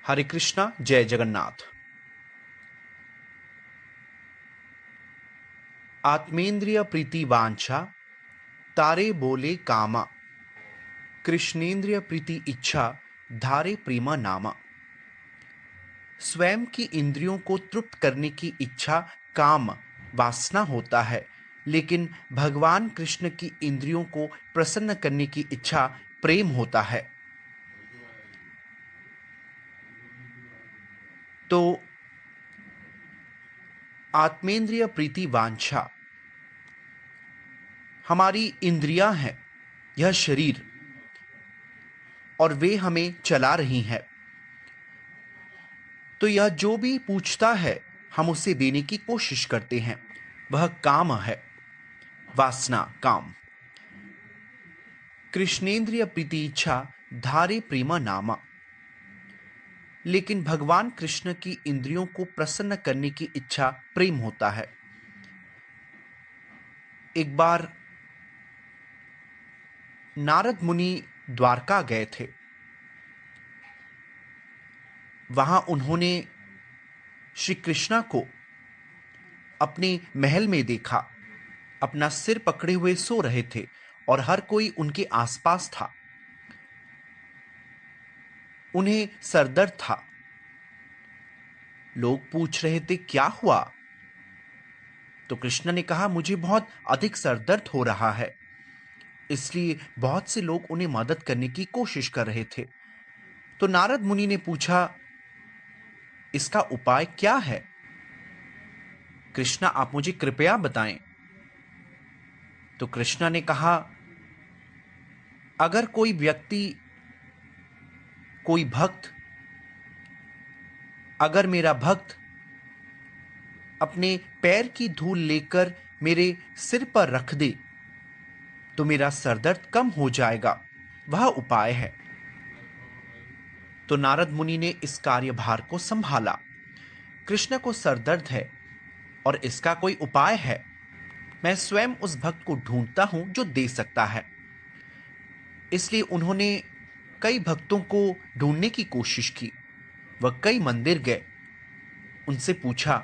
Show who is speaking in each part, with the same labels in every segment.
Speaker 1: हरे कृष्णा, जय जगन्नाथ। आत्मेंद्रिय प्रीति वांछा तारे बोले कामा, कृष्णेंद्रिय प्रीति इच्छा धारे प्रेमा नामा। स्वयं की इंद्रियों को तृप्त करने की इच्छा काम वासना होता है, लेकिन भगवान कृष्ण की इंद्रियों को प्रसन्न करने की इच्छा प्रेम होता है। तो आत्मेंद्रिय प्रीति वांछा हमारी इंद्रियां हैं, यह शरीर, और वे हमें चला रही हैं। तो यह जो भी पूछता है हम उसे देने की कोशिश करते हैं, वह काम है, वासना, काम। कृष्णेंद्रिय प्रीति इच्छा धारे प्रेमा नामा। लेकिन भगवान कृष्ण की इंद्रियों को प्रसन्न करने की इच्छा प्रेम होता है। एक बार नारद मुनि द्वारका गए थे। वहां उन्होंने श्री कृष्णा को अपने महल में देखा। अपना सिर पकड़े हुए सो रहे थे और हर कोई उनके आसपास था। उन्हें सरदर्द था। लोग पूछ रहे थे क्या हुआ। तो कृष्ण ने कहा मुझे बहुत अधिक सरदर्द हो रहा है। इसलिए बहुत से लोग उन्हें मदद करने की कोशिश कर रहे थे। तो नारद मुनि ने पूछा इसका उपाय क्या है? कृष्णा, आप मुझे कृपया बताएं। तो कृष्णा ने कहा अगर कोई व्यक्ति, कोई भक्त, अगर मेरा भक्त अपने पैर की धूल लेकर मेरे सिर पर रख दे तो मेरा सरदर्द कम हो जाएगा, वह उपाय है। तो नारद मुनि ने इस कार्यभार को संभाला। कृष्ण को सरदर्द है और इसका कोई उपाय है। मैं स्वयं उस भक्त को ढूंढता हूं जो दे सकता है। इसलिए उन्होंने कई भक्तों को ढूंढने की कोशिश की। वह कई मंदिर गए, उनसे पूछा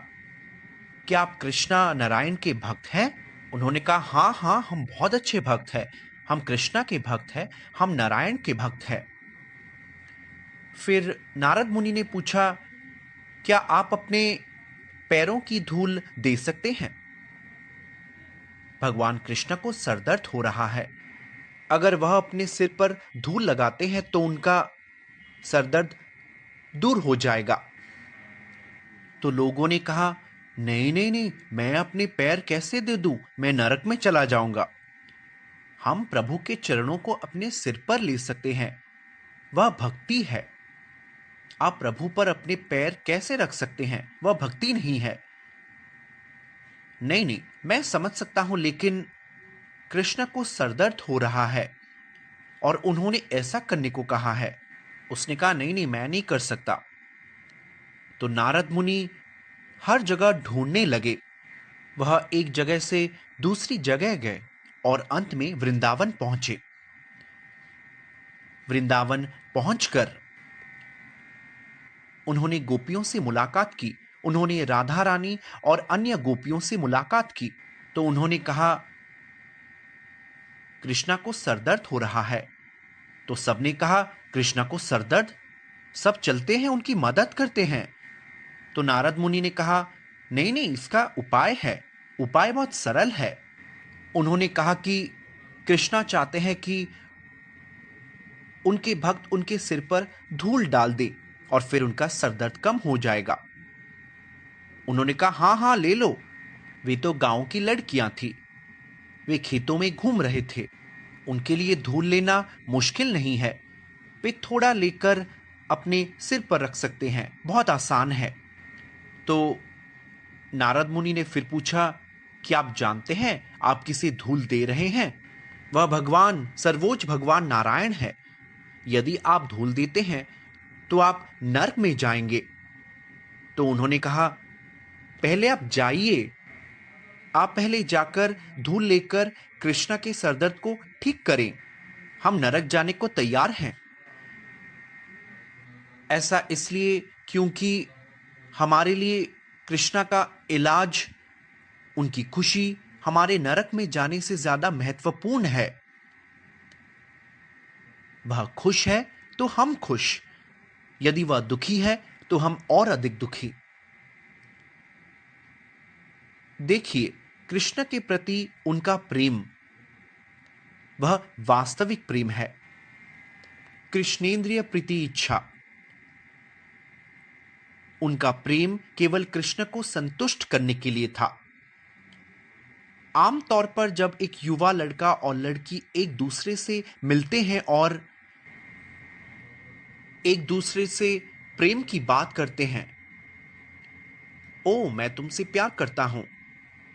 Speaker 1: क्या आप कृष्णा नारायण के भक्त हैं? उन्होंने कहा हाँ हाँ, हम बहुत अच्छे भक्त हैं, हम कृष्णा के भक्त हैं, हम नारायण के भक्त हैं। फिर नारद मुनि ने पूछा क्या आप अपने पैरों की धूल दे सकते हैं? भगवान कृष्ण को सरदर्द हो रहा है। अगर वह अपने सिर पर धूल लगाते हैं तो उनका सरदर्द दूर हो जाएगा। तो लोगों ने कहा नहीं नहीं नहीं, मैं अपने पैर कैसे दे दूं, मैं नरक में चला जाऊंगा। हम प्रभु के चरणों को अपने सिर पर ले सकते हैं, वह भक्ति है। आप प्रभु पर अपने पैर कैसे रख सकते हैं? वह भक्ति नहीं है। नहीं नहीं, मैं समझ सकता हूं, लेकिन कृष्ण को सरदर्द हो रहा है और उन्होंने ऐसा करने को कहा है। उसने कहा नहीं नहीं, मैं नहीं कर सकता। तो नारद मुनि हर जगह ढूंढने लगे। वह एक जगह से दूसरी जगह गए और अंत में वृंदावन पहुंचे। वृंदावन पहुंचकर उन्होंने गोपियों से मुलाकात की। उन्होंने राधा रानी और अन्य गोपियों से मुलाकात की। तो उन्होंने कहा कृष्णा को सरदर्द हो रहा है। तो सबने कहा कृष्णा को सरदर्द, सब चलते हैं उनकी मदद करते हैं। तो नारद मुनि ने कहा नहीं नहीं, इसका उपाय है, उपाय बहुत सरल है। उन्होंने कहा कि कृष्णा चाहते हैं कि उनके भक्त उनके सिर पर धूल डाल दे और फिर उनका सरदर्द कम हो जाएगा। उन्होंने कहा हाँ हाँ, ले लो। वे तो गांव की लड़कियां थी, वे खेतों में घूम रहे थे, उनके लिए धूल लेना मुश्किल नहीं है। वे थोड़ा लेकर अपने सिर पर रख सकते हैं, बहुत आसान है। तो नारद मुनि ने फिर पूछा क्या आप जानते हैं आप किसे धूल दे रहे हैं? वह भगवान, सर्वोच्च भगवान नारायण है। यदि आप धूल देते हैं तो आप नरक में जाएंगे। तो उन्होंने कहा पहले आप जाइए, आप पहले जाकर धूल लेकर कृष्णा के सरदर्द को ठीक करें, हम नरक जाने को तैयार हैं। ऐसा इसलिए क्योंकि हमारे लिए कृष्णा का इलाज, उनकी खुशी हमारे नरक में जाने से ज्यादा महत्वपूर्ण है। वह खुश है तो हम खुश, यदि वह दुखी है तो हम और अधिक दुखी। देखिए, कृष्ण के प्रति उनका प्रेम वह वास्तविक प्रेम है। कृष्णेंद्रिय प्रीति इच्छा, उनका प्रेम केवल कृष्ण को संतुष्ट करने के लिए था। आमतौर पर जब एक युवा लड़का और लड़की एक दूसरे से मिलते हैं और एक दूसरे से प्रेम की बात करते हैं, ओ मैं तुमसे प्यार करता हूं,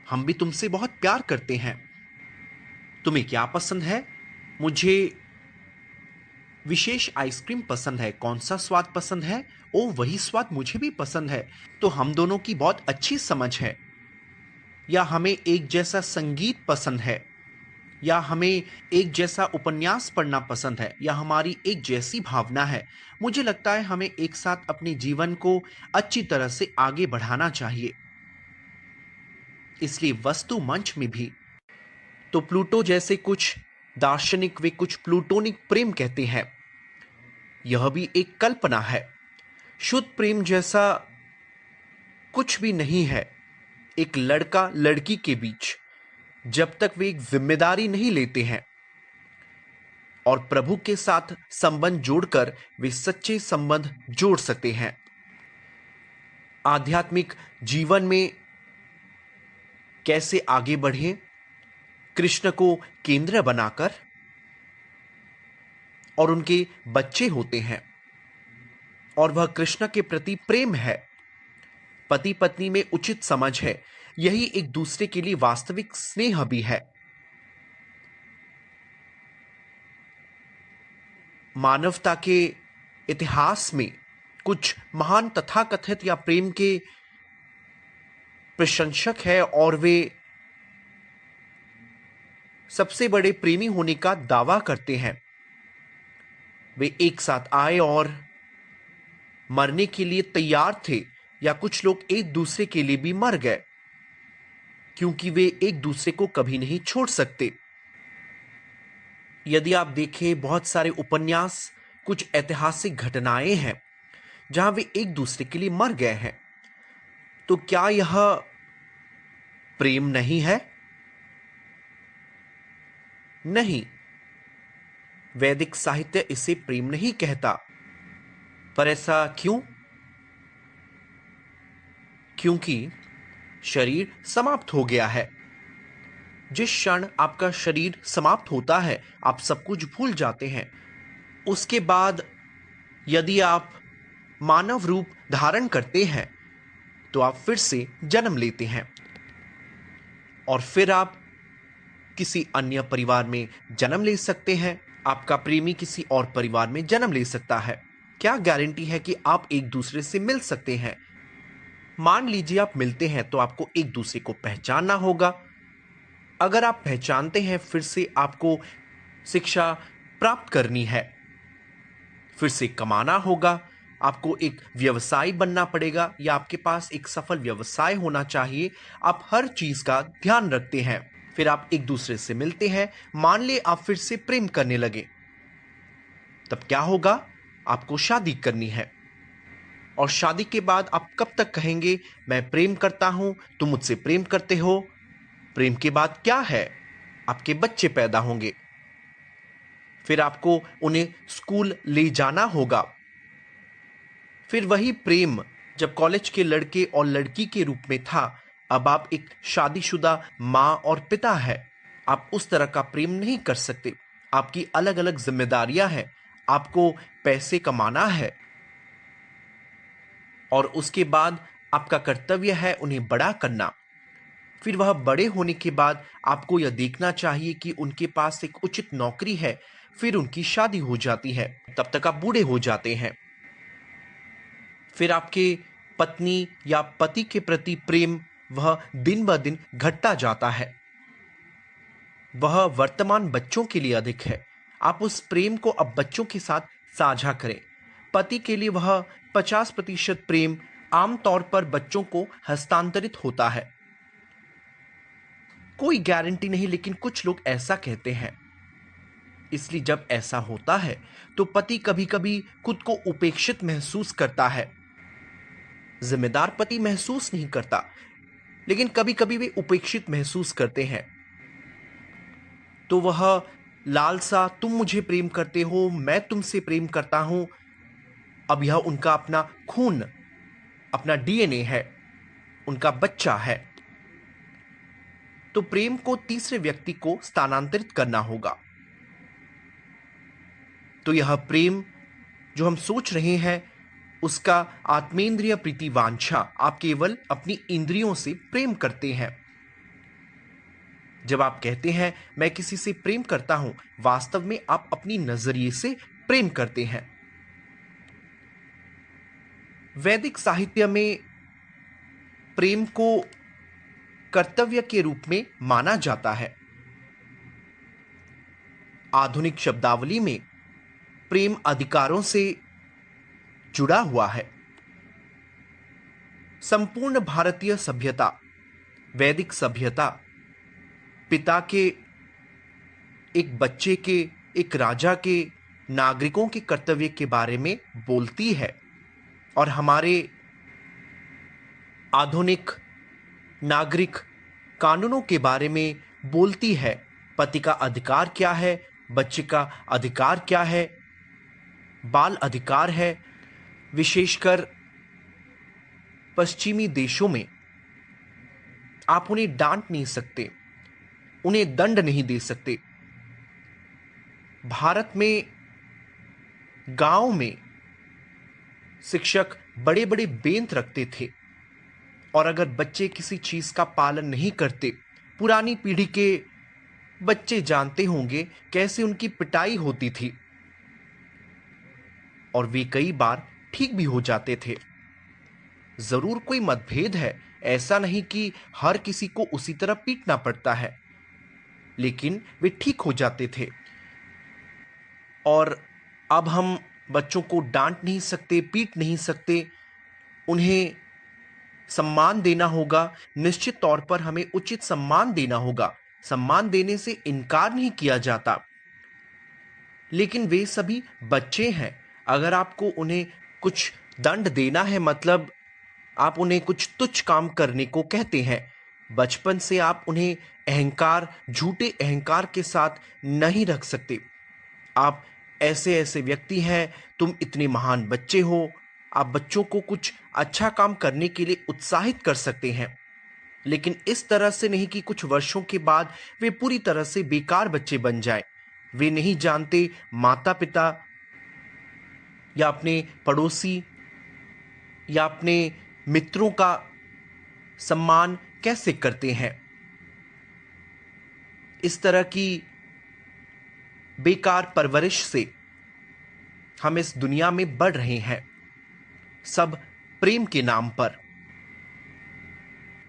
Speaker 1: हम भी तुमसे बहुत प्यार करते हैं, तुम्हें क्या पसंद है, मुझे विशेष आइसक्रीम पसंद है, कौन सा स्वाद पसंद है, ओ वही स्वाद मुझे भी पसंद है, तो हम दोनों की बहुत अच्छी समझ है। या हमें एक जैसा संगीत पसंद है, या हमें एक जैसा उपन्यास पढ़ना पसंद है, या हमारी एक जैसी भावना है। मुझे लगता है हमें एक साथ अपने जीवन को अच्छी तरह से आगे बढ़ाना चाहिए। इसलिए वस्तु मंच में भी तो प्लूटो जैसे कुछ दार्शनिक वे कुछ प्लूटोनिक प्रेम कहते हैं। यह भी एक कल्पना है। शुद्ध प्रेम जैसा कुछ भी नहीं है एक लड़का लड़की के बीच, जब तक वे एक जिम्मेदारी नहीं लेते हैं और प्रभु के साथ संबंध जोड़कर वे सच्चे संबंध जोड़ सकते हैं। आध्यात्मिक जीवन में कैसे आगे बढ़ें, कृष्ण को केंद्र बनाकर, और उनके बच्चे होते हैं और वह कृष्ण के प्रति प्रेम है। पति पत्नी में उचित समझ है, यही एक दूसरे के लिए वास्तविक स्नेह भी है। मानवता के इतिहास में कुछ महान तथाकथित या प्रेम के प्रशंसक है और वे सबसे बड़े प्रेमी होने का दावा करते हैं। वे एक साथ आए और मरने के लिए तैयार थे, या कुछ लोग एक दूसरे के लिए भी मर गए क्योंकि वे एक दूसरे को कभी नहीं छोड़ सकते। यदि आप देखें, बहुत सारे उपन्यास, कुछ ऐतिहासिक घटनाएं हैं जहां वे एक दूसरे के लिए मर गए हैं। तो क्या यह प्रेम नहीं है? नहीं, वैदिक साहित्य इसे प्रेम नहीं कहता। पर ऐसा क्यों? क्योंकि शरीर समाप्त हो गया है। जिस क्षण आपका शरीर समाप्त होता है, आप सब कुछ भूल जाते हैं। उसके बाद यदि आप मानव रूप धारण करते हैं तो आप फिर से जन्म लेते हैं और फिर आप किसी अन्य परिवार में जन्म ले सकते हैं। आपका प्रेमी किसी और परिवार में जन्म ले सकता है। क्या गारंटी है कि आप एक दूसरे से मिल सकते हैं? मान लीजिए आप मिलते हैं तो आपको एक दूसरे को पहचानना होगा। अगर आप पहचानते हैं, फिर से आपको शिक्षा प्राप्त करनी है, फिर से कमाना होगा, आपको एक व्यवसाय बनना पड़ेगा या आपके पास एक सफल व्यवसाय होना चाहिए। आप हर चीज का ध्यान रखते हैं, फिर आप एक दूसरे से मिलते हैं। मान ले आप फिर से प्रेम करने लगे, तब क्या होगा? आपको शादी करनी है। और शादी के बाद आप कब तक कहेंगे मैं प्रेम करता हूं, तुम मुझसे प्रेम करते हो? प्रेम के बाद क्या है? आपके बच्चे पैदा होंगे, फिर आपको उन्हें स्कूल ले जाना होगा। फिर वही प्रेम जब कॉलेज के लड़के और लड़की के रूप में था, अब आप एक शादीशुदा माँ और पिता है। आप उस तरह का प्रेम नहीं कर सकते। आपकी अलग अलग जिम्मेदारियां हैं। आपको पैसे कमाना है और उसके बाद आपका कर्तव्य है उन्हें बड़ा करना। फिर वह बड़े होने के बाद आपको यह देखना चाहिए कि उनके पास एक उचित नौकरी है। फिर उनकी शादी हो जाती है, तब तक आप बूढ़े हो जाते हैं। फिर आपके पत्नी या पति के प्रति प्रेम वह दिन ब दिन घटता जाता है। वह वर्तमान बच्चों के लिए अधिक है। आप उस प्रेम को अब बच्चों के साथ साझा करें। पति के लिए वह 50% प्रेम आमतौर पर बच्चों को हस्तांतरित होता है। कोई गारंटी नहीं, लेकिन कुछ लोग ऐसा कहते हैं। इसलिए जब ऐसा होता है तो पति कभी कभी खुद को उपेक्षित महसूस करता है। जिम्मेदार पति महसूस नहीं करता, लेकिन कभी कभी वे उपेक्षित महसूस करते हैं। तो वह लालसा, तुम मुझे प्रेम करते हो, मैं तुमसे प्रेम करता हूं, अब यह उनका अपना खून, अपना डीएनए है, उनका बच्चा है। तो प्रेम को तीसरे व्यक्ति को स्थानांतरित करना होगा। तो यह प्रेम जो हम सोच रहे हैं, उसका आत्मेंद्रिय प्रीति वांछा, आप केवल अपनी इंद्रियों से प्रेम करते हैं। जब आप कहते हैं मैं किसी से प्रेम करता हूं, वास्तव में आप अपनी नजरिए से प्रेम करते हैं। वैदिक साहित्य में प्रेम को कर्तव्य के रूप में माना जाता है। आधुनिक शब्दावली में प्रेम अधिकारों से जुड़ा हुआ है। संपूर्ण भारतीय सभ्यता, वैदिक सभ्यता, पिता के, एक बच्चे के, एक राजा के, नागरिकों के कर्तव्य के बारे में बोलती है। और हमारे आधुनिक नागरिक कानूनों के बारे में बोलती है। पति का अधिकार क्या है, बच्चे का अधिकार क्या है, बाल अधिकार है। विशेषकर पश्चिमी देशों में आप उन्हें डांट नहीं सकते, उन्हें दंड नहीं दे सकते। भारत में गांव में शिक्षक बड़े बड़े बेंत रखते थे, और अगर बच्चे किसी चीज का पालन नहीं करते, पुरानी पीढ़ी के बच्चे जानते होंगे कैसे उनकी पिटाई होती थी, और वे कई बार ठीक भी हो जाते थे। जरूर कोई मतभेद है, ऐसा नहीं कि हर किसी को उसी तरह पीटना पड़ता है, लेकिन वे ठीक हो जाते थे। और अब हम बच्चों को डांट नहीं सकते, पीट नहीं सकते, उन्हें सम्मान देना होगा। निश्चित तौर पर हमें उचित सम्मान देना होगा, सम्मान देने से इनकार नहीं किया जाता, लेकिन वे सभी बच्चे हैं। अगर आपको उन्हें कुछ दंड देना है, मतलब आप उन्हें कुछ तुच्छ काम करने को कहते हैं, बचपन से आप उन्हें अहंकार, झूठे अहंकार के साथ नहीं रख सकते। आप ऐसे ऐसे व्यक्ति हैं, तुम इतने महान बच्चे हो, आप बच्चों को कुछ अच्छा काम करने के लिए उत्साहित कर सकते हैं, लेकिन इस तरह से नहीं कि कुछ वर्षों के बाद वे पूरी तरह से बेकार बच्चे बन जाएं। वे नहीं जानते माता पिता या अपने पड़ोसी या अपने मित्रों का सम्मान कैसे करते हैं। इस तरह की बेकार परवरिश से हम इस दुनिया में बढ़ रहे हैं, सब प्रेम के नाम पर।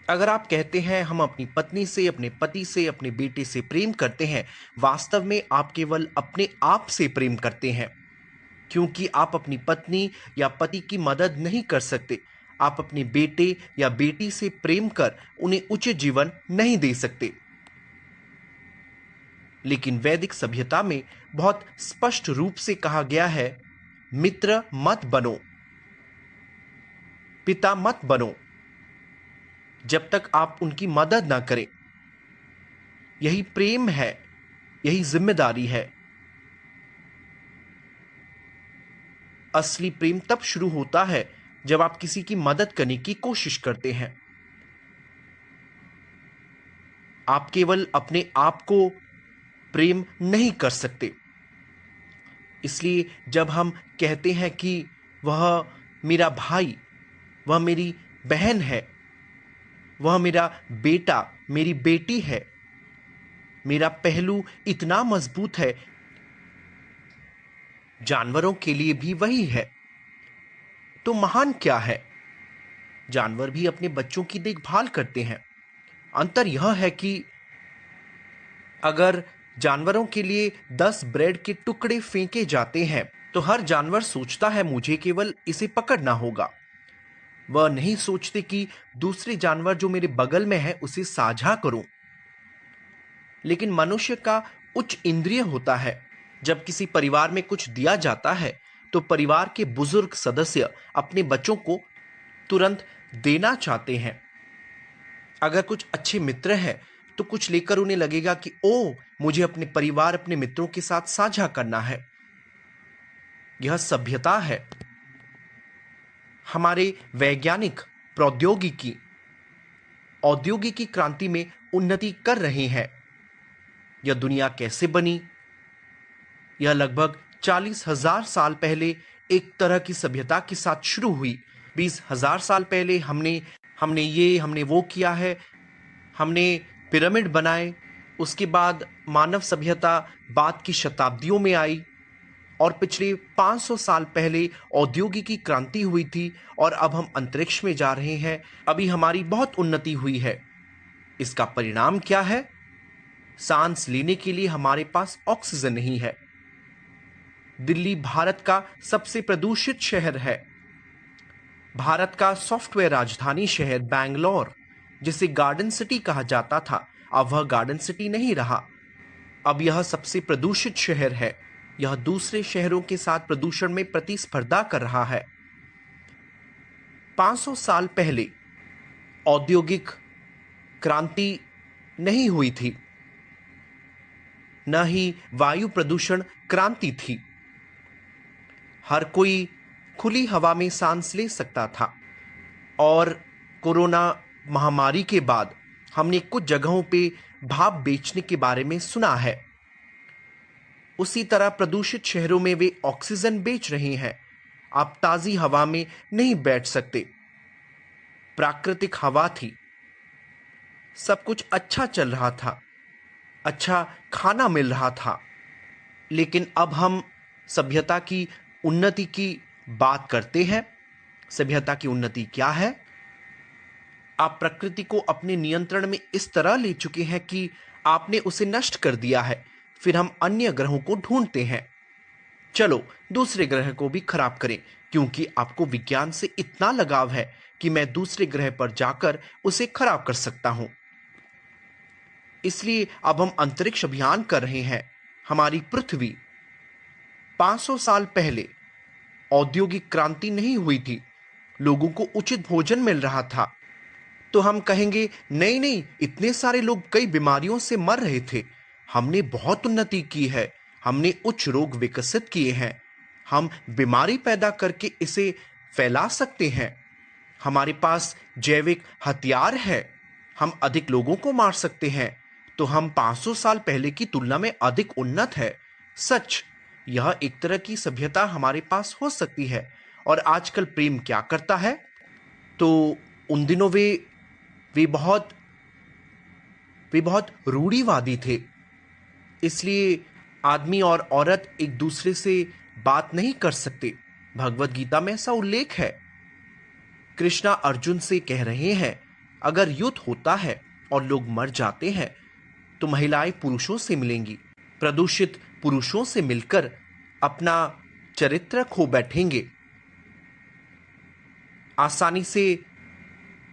Speaker 1: अगर आप कहते हैं हम अपनी पत्नी से, अपने पति से, अपने बेटे से प्रेम करते हैं, वास्तव में आप केवल अपने आप से प्रेम करते हैं, क्योंकि आप अपनी पत्नी या पति की मदद नहीं कर सकते। आप अपने बेटे या बेटी से प्रेम कर उन्हें उचित जीवन नहीं दे सकते। लेकिन वैदिक सभ्यता में बहुत स्पष्ट रूप से कहा गया है, मित्र मत बनो, पिता मत बनो, जब तक आप उनकी मदद ना करें। यही प्रेम है, यही जिम्मेदारी है। असली प्रेम तब शुरू होता है जब आप किसी की मदद करने की कोशिश करते हैं। आप केवल अपने आप को प्रेम नहीं कर सकते। इसलिए जब हम कहते हैं कि वह मेरा भाई, वह मेरी बहन है, वह मेरा बेटा, मेरी बेटी है, मेरा पहलू इतना मजबूत है, जानवरों के लिए भी वही है। तो महान क्या है? जानवर भी अपने बच्चों की देखभाल करते हैं। अंतर यह है कि अगर जानवरों के लिए 10 ब्रेड के टुकड़े फेंके जाते हैं तो हर जानवर सोचता है मुझे केवल इसे पकड़ना होगा। वह नहीं सोचते कि दूसरे जानवर जो मेरे बगल में है उसे साझा करूं। लेकिन मनुष्य का उच्च इंद्रिय होता है। जब किसी परिवार में कुछ दिया जाता है तो परिवार के बुजुर्ग सदस्य अपने बच्चों को तुरंत देना चाहते हैं। अगर कुछ अच्छे मित्र हैं तो कुछ लेकर उन्हें लगेगा कि ओ, मुझे अपने परिवार, अपने मित्रों के साथ साझा करना है। यह सभ्यता है। हमारे वैज्ञानिक प्रौद्योगिकी औद्योगिकी क्रांति में उन्नति कर रहे हैं। यह दुनिया कैसे बनी? यह लगभग 40,000 साल पहले एक तरह की सभ्यता के साथ शुरू हुई। 20,000 साल पहले हमने वो किया है। हमने पिरामिड बनाए। उसके बाद मानव सभ्यता बाद की शताब्दियों में आई और पिछले 500 साल पहले औद्योगिकी क्रांति हुई थी और अब हम अंतरिक्ष में जा रहे हैं। अभी हमारी बहुत उन्नति हुई है। इसका परिणाम क्या है? सांस लेने के लिए हमारे पास ऑक्सीजन नहीं है। दिल्ली भारत का सबसे प्रदूषित शहर है। भारत का सॉफ्टवेयर राजधानी शहर बैंगलोर, जिसे गार्डन सिटी कहा जाता था, अब वह गार्डन सिटी नहीं रहा। अब यह सबसे प्रदूषित शहर है। यह दूसरे शहरों के साथ प्रदूषण में प्रतिस्पर्धा कर रहा है। 500 साल पहले औद्योगिक क्रांति नहीं हुई थी, न ही वायु प्रदूषण क्रांति थी। हर कोई खुली हवा में सांस ले सकता था और कोरोना महामारी के बाद हमने कुछ जगहों पे भाप बेचने के बारे में सुना है। उसी तरह प्रदूषित शहरों में वे ऑक्सीजन बेच रहे हैं। आप ताजी हवा में नहीं बैठ सकते। प्राकृतिक हवा थी, सब कुछ अच्छा चल रहा था, अच्छा खाना मिल रहा था। लेकिन अब हम सभ्यता की उन्नति की बात करते हैं। सभ्यता की उन्नति क्या है? आप प्रकृति को अपने नियंत्रण में इस तरह ले चुके हैं कि आपने उसे नष्ट कर दिया है। फिर हम अन्य ग्रहों को ढूंढते हैं। चलो दूसरे ग्रह को भी खराब करें, क्योंकि आपको विज्ञान से इतना लगाव है कि मैं दूसरे ग्रह पर जाकर उसे खराब कर सकता हूं। इसलिए अब हम अंतरिक्ष अभियान कर रहे हैं। हमारी पृथ्वी 500 साल पहले औद्योगिक क्रांति नहीं हुई थी। लोगों को उचित भोजन मिल रहा था। तो हम कहेंगे नहीं नहीं, इतने सारे लोग कई बीमारियों से मर रहे थे। हमने बहुत उन्नति की है। हमने उच्च रोग विकसित किए हैं। हम बीमारी पैदा करके इसे फैला सकते हैं। हमारे पास जैविक हथियार है। हम अधिक लोगों को मार सकते हैं। तो हम 500 साल पहले की तुलना में अधिक उन्नत है। सच, यह एक तरह की सभ्यता हमारे पास हो सकती है। और आजकल प्रेम क्या करता है? तो उन दिनों वे बहुत रूढ़िवादी थे। इसलिए आदमी और औरत एक दूसरे से बात नहीं कर सकते। भगवत गीता में ऐसा उल्लेख है। कृष्णा अर्जुन से कह रहे हैं, अगर युद्ध होता है और लोग मर जाते हैं तो महिलाएं पुरुषों से मिलेंगी, प्रदूषित पुरुषों से मिलकर अपना चरित्र खो बैठेंगे। आसानी से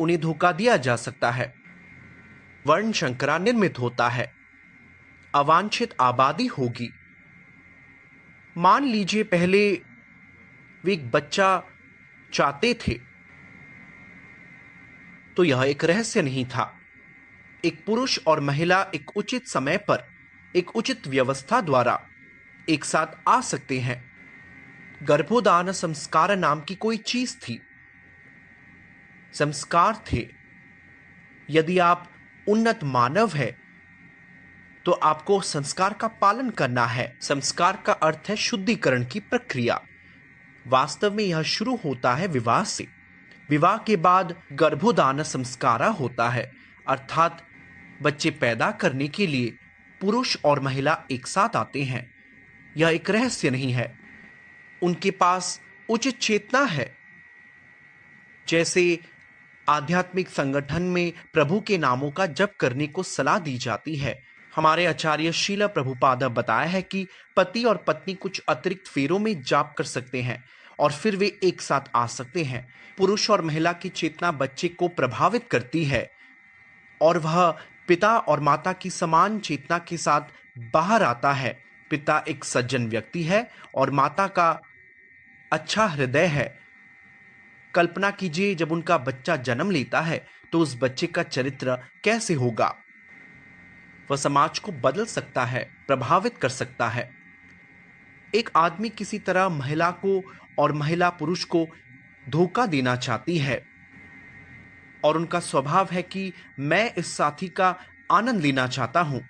Speaker 1: उन्हें धोखा दिया जा सकता है। वर्ण संकरा निर्मित होता है। अवांछित आबादी होगी। मान लीजिए पहले वे एक बच्चा चाहते थे तो यह एक रहस्य नहीं था। एक पुरुष और महिला एक उचित समय पर एक उचित व्यवस्था द्वारा एक साथ आ सकते हैं। गर्भोदान संस्कार नाम की कोई चीज थी। संस्कार थे। यदि आप उन्नत मानव है तो आपको संस्कार का पालन करना है। संस्कार का अर्थ है शुद्धिकरण की प्रक्रिया। वास्तव में यह शुरू होता है विवाह से। विवाह के बाद गर्भोदान संस्कारा होता है, अर्थात बच्चे पैदा करने के लिए पुरुष और महिला एक साथ आते हैं। यह एक रहस्य नहीं है। उनके पास उचित चेतना है। जैसे आध्यात्मिक संगठन में प्रभु के नामों का जप करने को सलाह दी जाती है, हमारे आचार्य शीला प्रभुपाद बताया है कि पति और पत्नी कुछ अतिरिक्त फेरों में जाप कर सकते हैं और फिर वे एक साथ आ सकते हैं। पुरुष और महिला की चेतना बच्चे को प्रभावित करती है और वह पिता और माता की समान चेतना के साथ बाहर आता है। पिता एक सज्जन व्यक्ति है और माता का अच्छा हृदय है। कल्पना कीजिए जब उनका बच्चा जन्म लेता है तो उस बच्चे का चरित्र कैसे होगा। वह समाज को बदल सकता है, प्रभावित कर सकता है। एक आदमी किसी तरह महिला को और महिला पुरुष को धोखा देना चाहती है और उनका स्वभाव है कि मैं इस साथी का आनंद लेना चाहता हूं।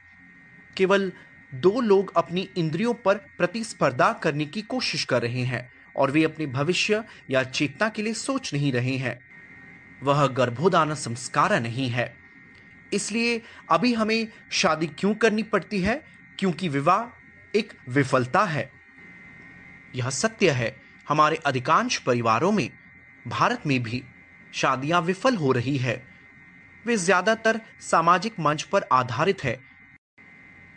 Speaker 1: केवल दो लोग अपनी इंद्रियों पर प्रतिस्पर्धा करने की कोशिश कर रहे हैं और वे अपने भविष्य या चेतना के लिए सोच नहीं रहे हैं। वह गर्भोधान संस्कार नहीं है। इसलिए अभी हमें शादी क्यों करनी पड़ती है? क्योंकि विवाह एक विफलता है। यह सत्य है। हमारे अधिकांश परिवारों में, भारत में भी शादियां विफल हो रही है। वे ज्यादातर सामाजिक मंच पर आधारित है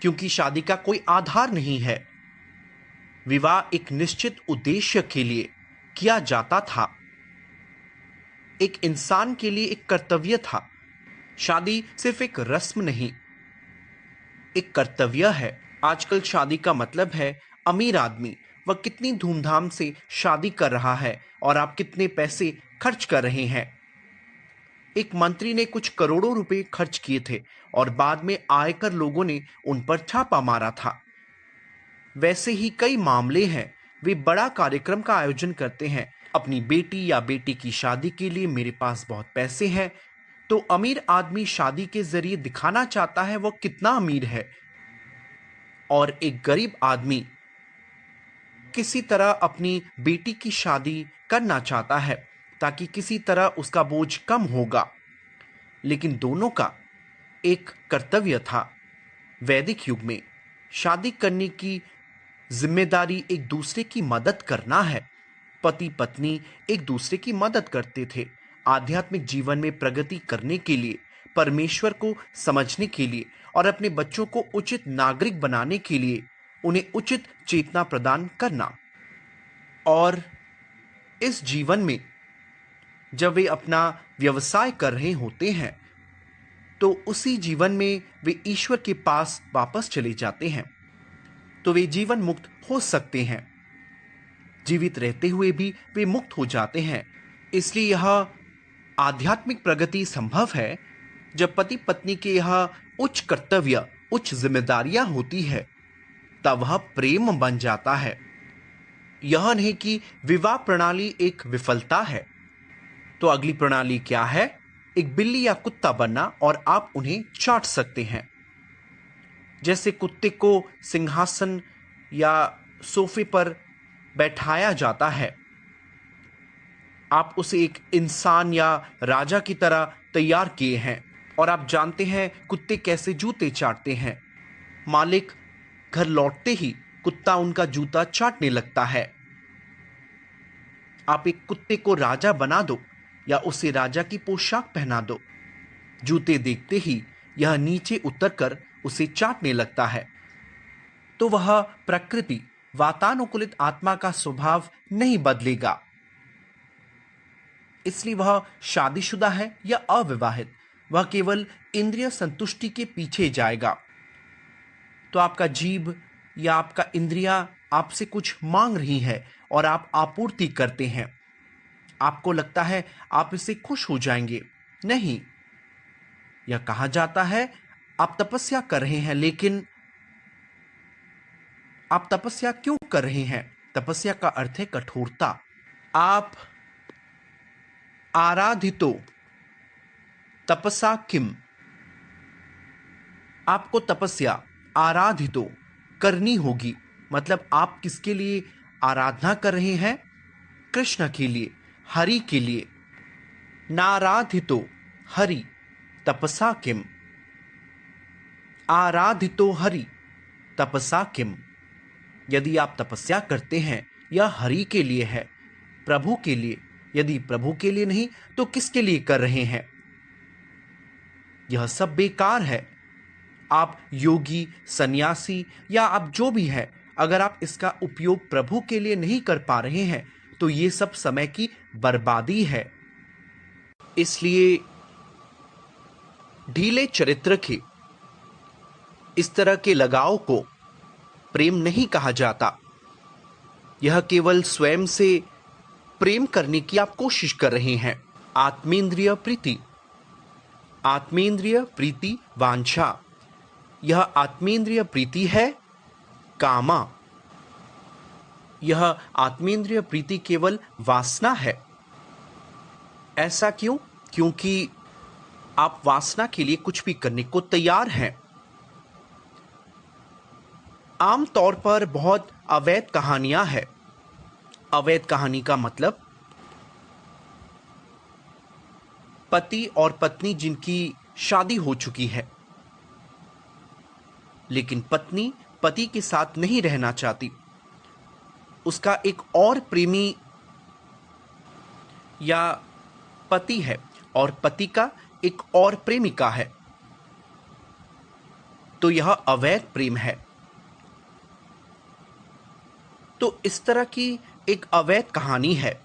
Speaker 1: क्योंकि शादी का कोई आधार नहीं है। विवाह एक निश्चित उद्देश्य के लिए किया जाता था, एक इंसान के लिए एक कर्तव्य था। शादी सिर्फ एक रस्म नहीं, एक कर्तव्य है। आजकल शादी का मतलब है अमीर आदमी वह कितनी धूमधाम से शादी कर रहा है और आप कितने पैसे खर्च कर रहे हैं। एक मंत्री ने कुछ करोड़ों रुपए खर्च किए थे और बाद में आयकर लोगों ने उन पर छापा मारा था। वैसे ही कई मामले हैं। वे बड़ा कार्यक्रम का आयोजन करते हैं। अपनी बेटी या बेटी की शादी के लिए मेरे पास बहुत पैसे हैं, तो अमीर आदमी शादी के जरिए दिखाना चाहता है वह कितना अमीर है और एक गरीब आदमी किसी तरह अपनी बेटी की शादी करना चाहता है ताकि किसी तरह उसका बोझ कम होगा। लेकिन दोनों का एक कर्तव्य था। वैदिक युग में शादी करने की जिम्मेदारी एक दूसरे की मदद करना है। पति पत्नी एक दूसरे की मदद करते थे। आध्यात्मिक जीवन में प्रगति करने के लिए, परमेश्वर को समझने के लिए और अपने बच्चों को उचित नागरिक बनाने के लिए उन्हें उचित चेतना प्रदान करना। और इस जीवन में जब वे अपना व्यवसाय कर रहे होते हैं तो उसी जीवन में वे ईश्वर के पास वापस चले जाते हैं, तो वे जीवन मुक्त हो सकते हैं। जीवित रहते हुए भी वे मुक्त हो जाते हैं। इसलिए यह आध्यात्मिक प्रगति संभव है जब पति पत्नी के यह उच्च कर्तव्य, उच्च जिम्मेदारियां होती है, तब वह प्रेम बन जाता है। यह नहीं कि विवाह प्रणाली एक विफलता है। तो अगली प्रणाली क्या है? एक बिल्ली या कुत्ता बनना और आप उन्हें चाट सकते हैं। जैसे कुत्ते को सिंहासन या सोफे पर बैठाया जाता है, आप उसे एक इंसान या राजा की तरह तैयार किए हैं और आप जानते हैं कुत्ते कैसे जूते चाटते हैं। मालिक घर लौटते ही कुत्ता उनका जूता चाटने लगता है। आप एक कुत्ते को राजा बना दो या उसे राजा की पोशाक पहना दो, जूते देखते ही यह नीचे उतरकर उसे चाटने लगता है। तो वह प्रकृति, वातानुकूलित आत्मा का स्वभाव नहीं बदलेगा। इसलिए वह शादीशुदा है या अविवाहित, वह केवल इंद्रिय संतुष्टि के पीछे जाएगा। तो आपका जीभ या आपका इंद्रिया आपसे कुछ मांग रही है और आप आपूर्ति करते हैं। आपको लगता है आप इससे खुश हो जाएंगे। नहीं, यह कहा जाता है आप तपस्या कर रहे हैं, लेकिन आप तपस्या क्यों कर रहे हैं? तपस्या का अर्थ है कठोरता। आप आराधितो तपसा किम, आपको तपस्या आराधितो करनी होगी। मतलब आप किसके लिए आराधना कर रहे हैं? कृष्ण के लिए, हरि के लिए। नाराधितो हरि तपसा किम, आराधितो हरि तपसा किम। यदि आप तपस्या करते हैं यह हरि के लिए है, प्रभु के लिए। यदि प्रभु के लिए नहीं तो किसके लिए कर रहे हैं? यह सब बेकार है। आप योगी, सन्यासी या आप जो भी है, अगर आप इसका उपयोग प्रभु के लिए नहीं कर पा रहे हैं तो ये सब समय की बर्बादी है। इसलिए ढीले चरित्र के इस तरह के लगाव को प्रेम नहीं कहा जाता। यह केवल स्वयं से प्रेम करने की आप कोशिश कर रहे हैं। आत्मेंद्रिय प्रीति, आत्मेंद्रिय प्रीति वांछा, यह आत्मेंद्रिय प्रीति है कामा। यह आत्मेंद्रिय प्रीति केवल वासना है। ऐसा क्यों? क्योंकि आप वासना के लिए कुछ भी करने को तैयार हैं। आमतौर पर बहुत अवैध कहानियां हैं। अवैध कहानी का मतलब पति और पत्नी जिनकी शादी हो चुकी है, लेकिन पत्नी पति के साथ नहीं रहना चाहती, उसका एक और प्रेमी या पति है और पति का एक और प्रेमिका है, तो यह अवैध प्रेम है। तो इस तरह की एक अवैध कहानी है।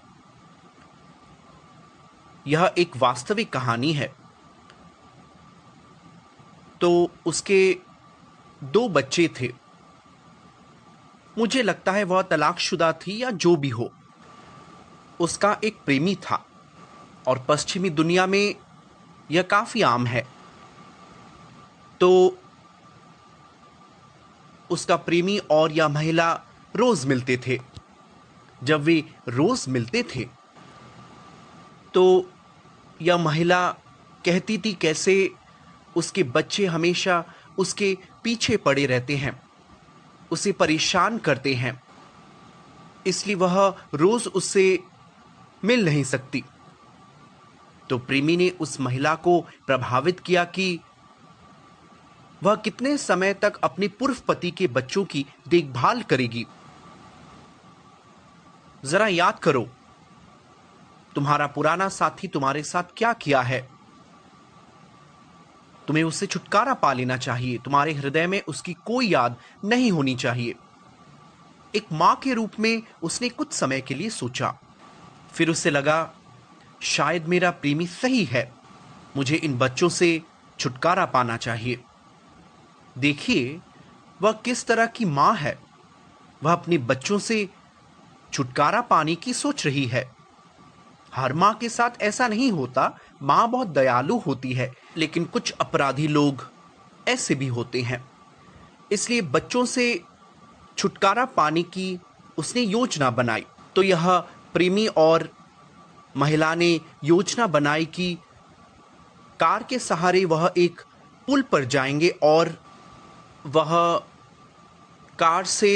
Speaker 1: यह एक वास्तविक कहानी है। तो उसके 2 बच्चे थे। मुझे लगता है वह तलाकशुदा थी या जो भी हो। उसका एक प्रेमी था और पश्चिमी दुनिया में यह काफी आम है। तो उसका प्रेमी और यह महिला रोज मिलते थे। जब वे रोज मिलते थे तो यह महिला कहती थी कैसे उसके बच्चे हमेशा उसके पीछे पड़े रहते हैं, उसे परेशान करते हैं, इसलिए वह रोज उससे मिल नहीं सकती। तो प्रेमी ने उस महिला को प्रभावित किया कि वह कितने समय तक अपने पूर्व पति के बच्चों की देखभाल करेगी। जरा याद करो, तुम्हारा पुराना साथी तुम्हारे साथ क्या किया है। तुम्हें उससे छुटकारा पा लेना चाहिए। तुम्हारे हृदय में उसकी कोई याद नहीं होनी चाहिए। एक मां के रूप में उसने कुछ समय के लिए सोचा। फिर उसे लगा शायद मेरा प्रेमी सही है, मुझे इन बच्चों से छुटकारा पाना चाहिए। देखिए वह किस तरह की मां है। वह अपने बच्चों से छुटकारा पाने की सोच रही है। हर मां के साथ ऐसा नहीं होता। मां बहुत दयालु होती है, लेकिन कुछ अपराधी लोग ऐसे भी होते हैं। इसलिए बच्चों से छुटकारा पाने की उसने योजना बनाई। तो यह प्रेमी और महिला ने योजना बनाई कि कार के सहारे वह एक पुल पर जाएंगे और वह कार से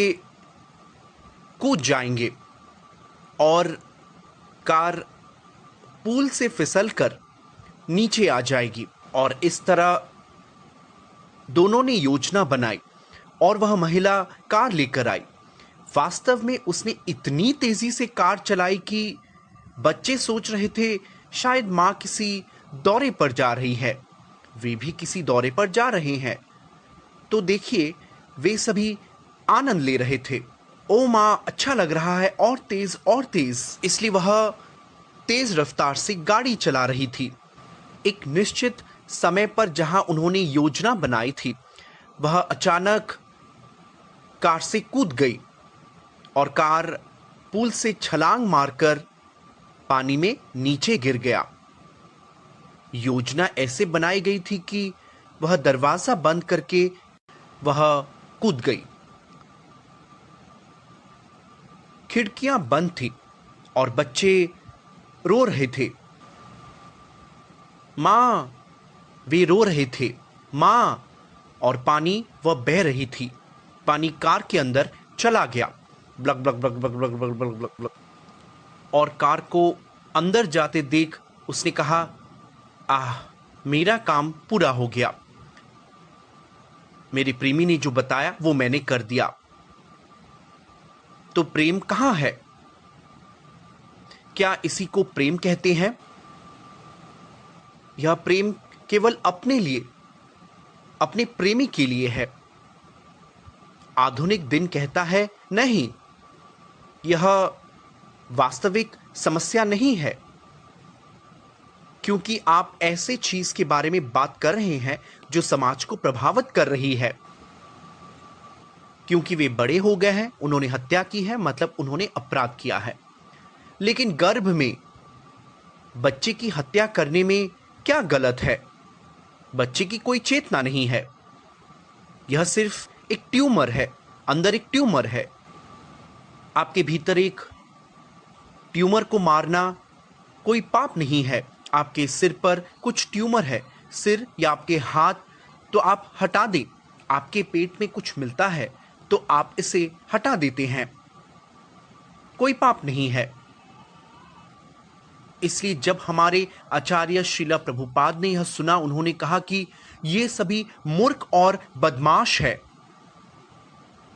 Speaker 1: कूद जाएंगे और कार पुल से फिसलकर नीचे आ जाएगी। और इस तरह दोनों ने योजना बनाई और वह महिला कार लेकर आई। वास्तव में उसने इतनी तेजी से कार चलाई कि बच्चे सोच रहे थे शायद मां किसी दौरे पर जा रही है। वे भी किसी दौरे पर जा रहे हैं। तो देखिए वे सभी आनंद ले रहे थे। ओ मां, अच्छा लग रहा है, और तेज और तेज। इसलिए वह तेज रफ्तार से गाड़ी चला रही थी। एक निश्चित समय पर जहां उन्होंने योजना बनाई थी, वह अचानक कार से कूद गई और कार पुल से छलांग मारकर पानी में नीचे गिर गया। योजना ऐसे बनाई गई थी कि वह दरवाजा बंद करके वह कूद गई। खिड़कियां बंद थी और बच्चे रो रहे थे। मां, वे रो रहे थे, मां। और पानी वह बह रही थी। पानी कार के अंदर चला गया। Block block block block block block block block block. और कार को अंदर जाते देख उसने कहा, आह, मेरा काम पूरा हो गया। मेरे प्रेमी ने जो बताया वो मैंने कर दिया। तो प्रेम कहां है? क्या इसी को प्रेम कहते हैं? यह प्रेम केवल अपने लिए अपने प्रेमी के लिए है। आधुनिक दिन कहता है नहीं, यह वास्तविक समस्या नहीं है, क्योंकि आप ऐसे चीज के बारे में बात कर रहे हैं जो समाज को प्रभावित कर रही है। क्योंकि वे बड़े हो गए हैं, उन्होंने हत्या की है, मतलब उन्होंने अपराध किया है। लेकिन गर्भ में बच्चे की हत्या करने में क्या गलत है? बच्चे की कोई चेतना नहीं है, यह सिर्फ एक ट्यूमर है, अंदर एक ट्यूमर है। आपके भीतर एक ट्यूमर को मारना कोई पाप नहीं है। आपके सिर पर कुछ ट्यूमर है, सिर या आपके हाथ, तो आप हटा दें। आपके पेट में कुछ मिलता है तो आप इसे हटा देते हैं, कोई पाप नहीं है। इसलिए जब हमारे आचार्य श्रीला प्रभुपाद ने यह सुना, उन्होंने कहा कि ये सभी मूर्ख और बदमाश है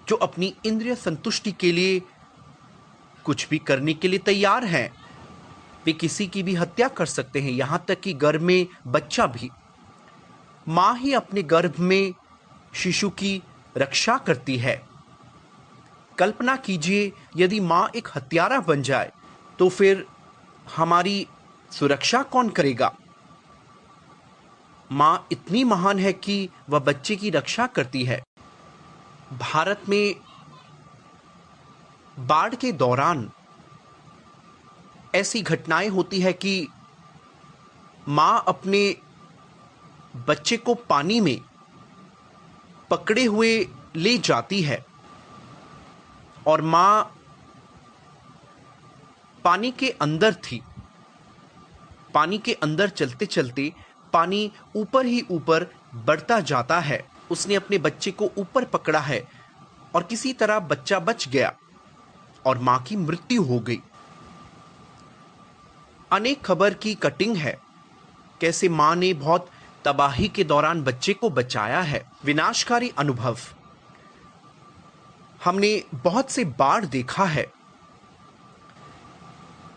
Speaker 1: जो अपनी इंद्रिय संतुष्टि के लिए कुछ भी करने के लिए तैयार हैं। वे किसी की भी हत्या कर सकते हैं, यहां तक कि गर्भ में बच्चा भी। मां ही अपने गर्भ में शिशु की रक्षा करती है। कल्पना कीजिए यदि मां एक हत्यारा बन जाए तो फिर हमारी सुरक्षा कौन करेगा? मां इतनी महान है कि वह बच्चे की रक्षा करती है। भारत में बाढ़ के दौरान ऐसी घटनाएं होती है कि मां अपने बच्चे को पानी में पकड़े हुए ले जाती है और मां पानी के अंदर थी। पानी के अंदर चलते चलते पानी ऊपर ही ऊपर बढ़ता जाता है। उसने अपने बच्चे को ऊपर पकड़ा है और किसी तरह बच्चा बच गया और मां की मृत्यु हो गई। अनेक खबर की कटिंग है कैसे मां ने बहुत तबाही के दौरान बच्चे को बचाया है। विनाशकारी अनुभव हमने बहुत से बार देखा है।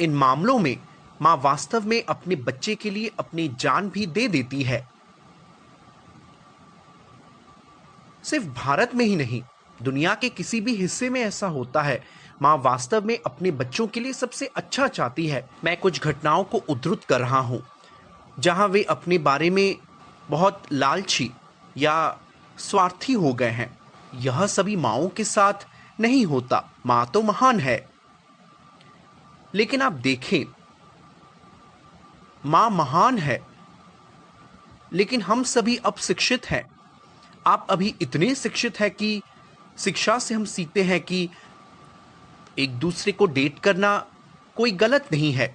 Speaker 1: इन मामलों में मां वास्तव में अपने बच्चे के लिए अपनी जान भी दे देती है। सिर्फ भारत में ही नहीं, दुनिया के किसी भी हिस्से में ऐसा होता है। मां वास्तव में अपने बच्चों के लिए सबसे अच्छा चाहती है। मैं कुछ घटनाओं को उद्धृत कर रहा हूं जहां वे अपने बारे में बहुत लालची या स्वार्थी हो गए हैं। यह सभी माओं के साथ नहीं होता। मां तो महान है, लेकिन आप देखें, मां महान है, लेकिन हम सभी अब शिक्षित हैं। आप अभी इतने शिक्षित हैं कि शिक्षा से हम सीखते हैं कि एक दूसरे को डेट करना कोई गलत नहीं है,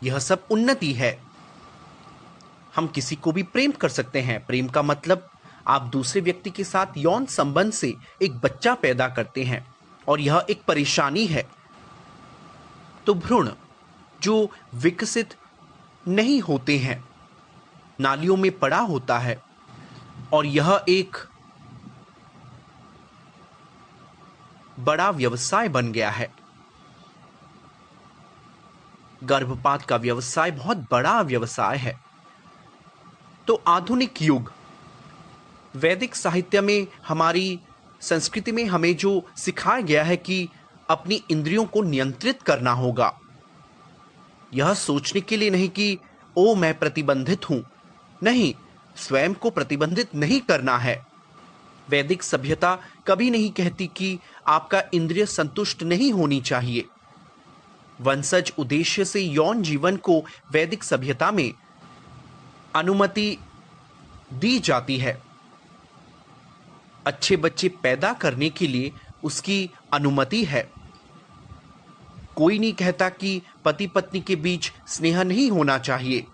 Speaker 1: यह सब उन्नति है। हम किसी को भी प्रेम कर सकते हैं। प्रेम का मतलब आप दूसरे व्यक्ति के साथ यौन संबंध से एक बच्चा पैदा करते हैं और यह एक परेशानी है। तो भ्रूण जो विकसित नहीं होते हैं, नालियों में पड़ा होता है और यह एक बड़ा व्यवसाय बन गया है। गर्भपात का व्यवसाय बहुत बड़ा व्यवसाय है। तो आधुनिक युग, वैदिक साहित्य में, हमारी संस्कृति में हमें जो सिखाया गया है कि अपनी इंद्रियों को नियंत्रित करना होगा, यह सोचने के लिए नहीं कि ओ मैं प्रतिबंधित हूं। नहीं, स्वयं को प्रतिबंधित नहीं करना है। वैदिक सभ्यता कभी नहीं कहती कि आपका इंद्रिय संतुष्ट नहीं होनी चाहिए। वंशज उद्देश्य से यौन जीवन को वैदिक सभ्यता में अनुमति दी जाती है। अच्छे बच्चे पैदा करने के लिए उसकी अनुमति है। कोई नहीं कहता कि पति पत्नी के बीच स्नेह नहीं होना चाहिए।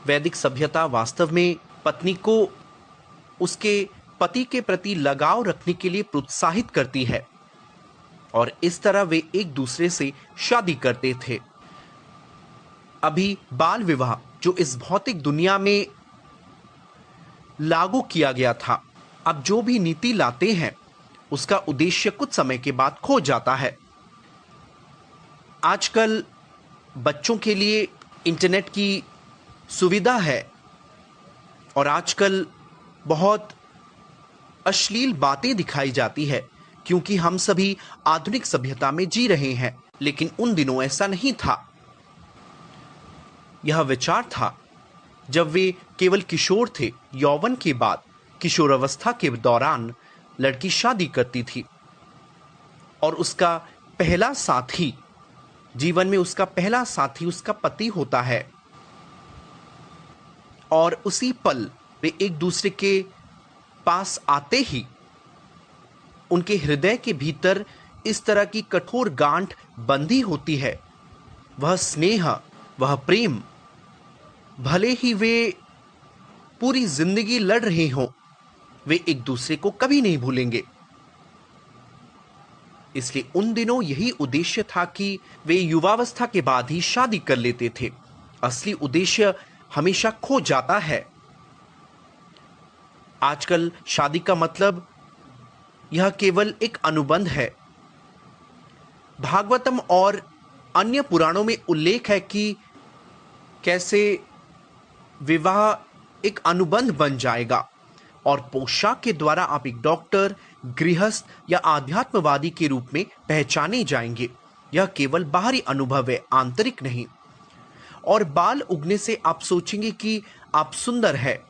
Speaker 1: वैदिक सभ्यता वास्तव में पत्नी को उसके पति के प्रति लगाव रखने के लिए प्रोत्साहित करती है और इस तरह वे एक दूसरे से शादी करते थे। अभी बाल विवाह जो इस भौतिक दुनिया में लागू किया गया था, अब जो भी नीति लाते हैं उसका उद्देश्य कुछ समय के बाद खो जाता है। आजकल बच्चों के लिए इंटरनेट की सुविधा है और आजकल बहुत अश्लील बातें दिखाई जाती है, क्योंकि हम सभी आधुनिक सभ्यता में जी रहे हैं। लेकिन उन दिनों ऐसा नहीं था। यह विचार था जब वे केवल किशोर थे। यौवन के बाद किशोरावस्था के दौरान लड़की शादी करती थी और उसका पहला साथी, जीवन में उसका पहला साथी उसका पति होता है, और उसी पल वे एक दूसरे के पास आते ही उनके हृदय के भीतर इस तरह की कठोर गांठ बंधी होती है। वह स्नेह, वह प्रेम, भले ही वे पूरी जिंदगी लड़ रहे हों, वे एक दूसरे को कभी नहीं भूलेंगे। इसलिए उन दिनों यही उद्देश्य था कि वे युवावस्था के बाद ही शादी कर लेते थे। असली उद्देश्य हमेशा खो जाता है। आजकल शादी का मतलब यह केवल एक अनुबंध है। भागवतम और अन्य पुराणों में उल्लेख है कि कैसे विवाह एक अनुबंध बन जाएगा और पोशाक के द्वारा आप एक डॉक्टर, गृहस्थ या आध्यात्मवादी के रूप में पहचाने जाएंगे। यह केवल बाहरी अनुभव है, आंतरिक नहीं। और बाल उगने से आप सोचेंगे कि आप सुंदर है।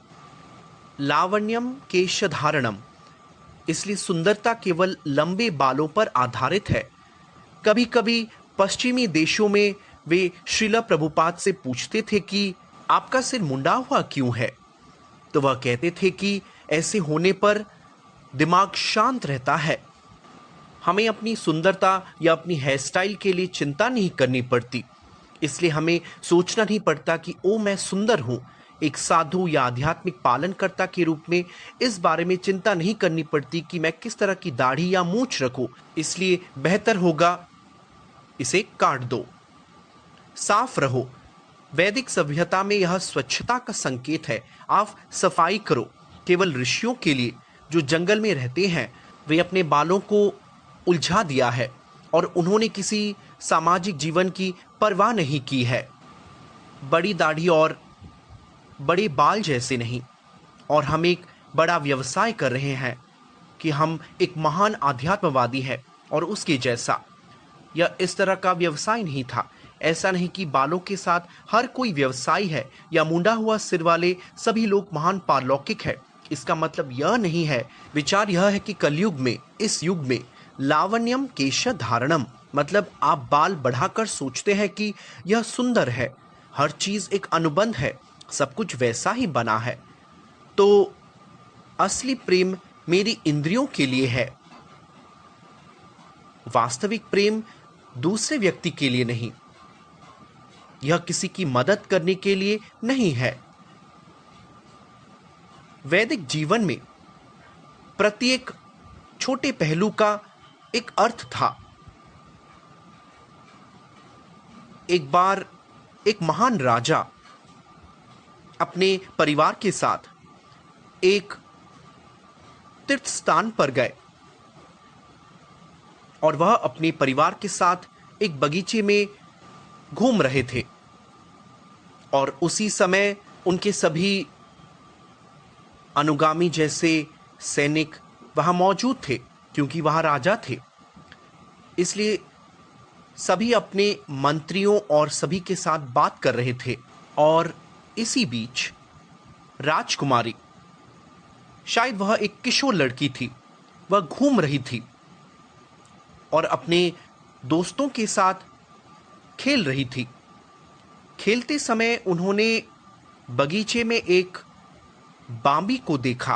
Speaker 1: लावण्यम केशधारणम, इसलिए सुंदरता केवल लंबे बालों पर आधारित है। कभी कभी पश्चिमी देशों में वे श्रील प्रभुपाद से पूछते थे कि आपका सिर मुंडा हुआ क्यों है, तो वह कहते थे कि ऐसे होने पर दिमाग शांत रहता है। हमें अपनी सुंदरता या अपनी हेयर स्टाइल के लिए चिंता नहीं करनी पड़ती। इसलिए हमें सोचना नहीं पड़ता कि ओ मैं सुंदर हूँ। एक साधु या आध्यात्मिक पालनकर्ता के रूप में इस बारे में चिंता नहीं करनी पड़ती कि मैं किस तरह की दाढ़ी या मूंछ रखूं। इसलिए बेहतर होगा इसे काट दो। साफ रहो। वैदिक सभ्यता में यह स्वच्छता का संकेत है। आप सफाई करो। केवल ऋषियों के लिए जो जंगल में रहते हैं, वे अपने बालों को उलझा दिया है और उन्होंने किसी सामाजिक जीवन की परवाह नहीं की है। बड़ी दाढ़ी और बड़े बाल जैसे नहीं। और हम एक बड़ा व्यवसाय कर रहे हैं कि हम एक महान आध्यात्मवादी हैं और उसके जैसा। यह इस तरह का व्यवसाय नहीं था। ऐसा नहीं कि बालों के साथ हर कोई व्यवसायी है या मुंडा हुआ सिर वाले सभी लोग महान पारलौकिक है। इसका मतलब यह नहीं है। विचार यह है कि कलयुग में, इस युग में लावण्यम केश धारणम मतलब आप बाल बढ़ाकर सोचते हैं कि यह सुंदर है। हर चीज एक अनुबंध है, सब कुछ वैसा ही बना है। तो असली प्रेम मेरी इंद्रियों के लिए है। वास्तविक प्रेम दूसरे व्यक्ति के लिए नहीं। यह किसी की मदद करने के लिए नहीं है। वैदिक जीवन में प्रत्येक छोटे पहलू का एक अर्थ था। एक बार एक महान राजा अपने परिवार के साथ एक तीर्थ स्थान पर गए और वह अपने परिवार के साथ एक बगीचे में घूम रहे थे। और उसी समय उनके सभी अनुगामी जैसे सैनिक वहां मौजूद थे, क्योंकि वहां राजा थे। इसलिए सभी अपने मंत्रियों और सभी के साथ बात कर रहे थे। और इसी बीच राजकुमारी, शायद वह एक किशोर लड़की थी, वह घूम रही थी और अपने दोस्तों के साथ खेल रही थी। खेलते समय उन्होंने बगीचे में एक बांबी को देखा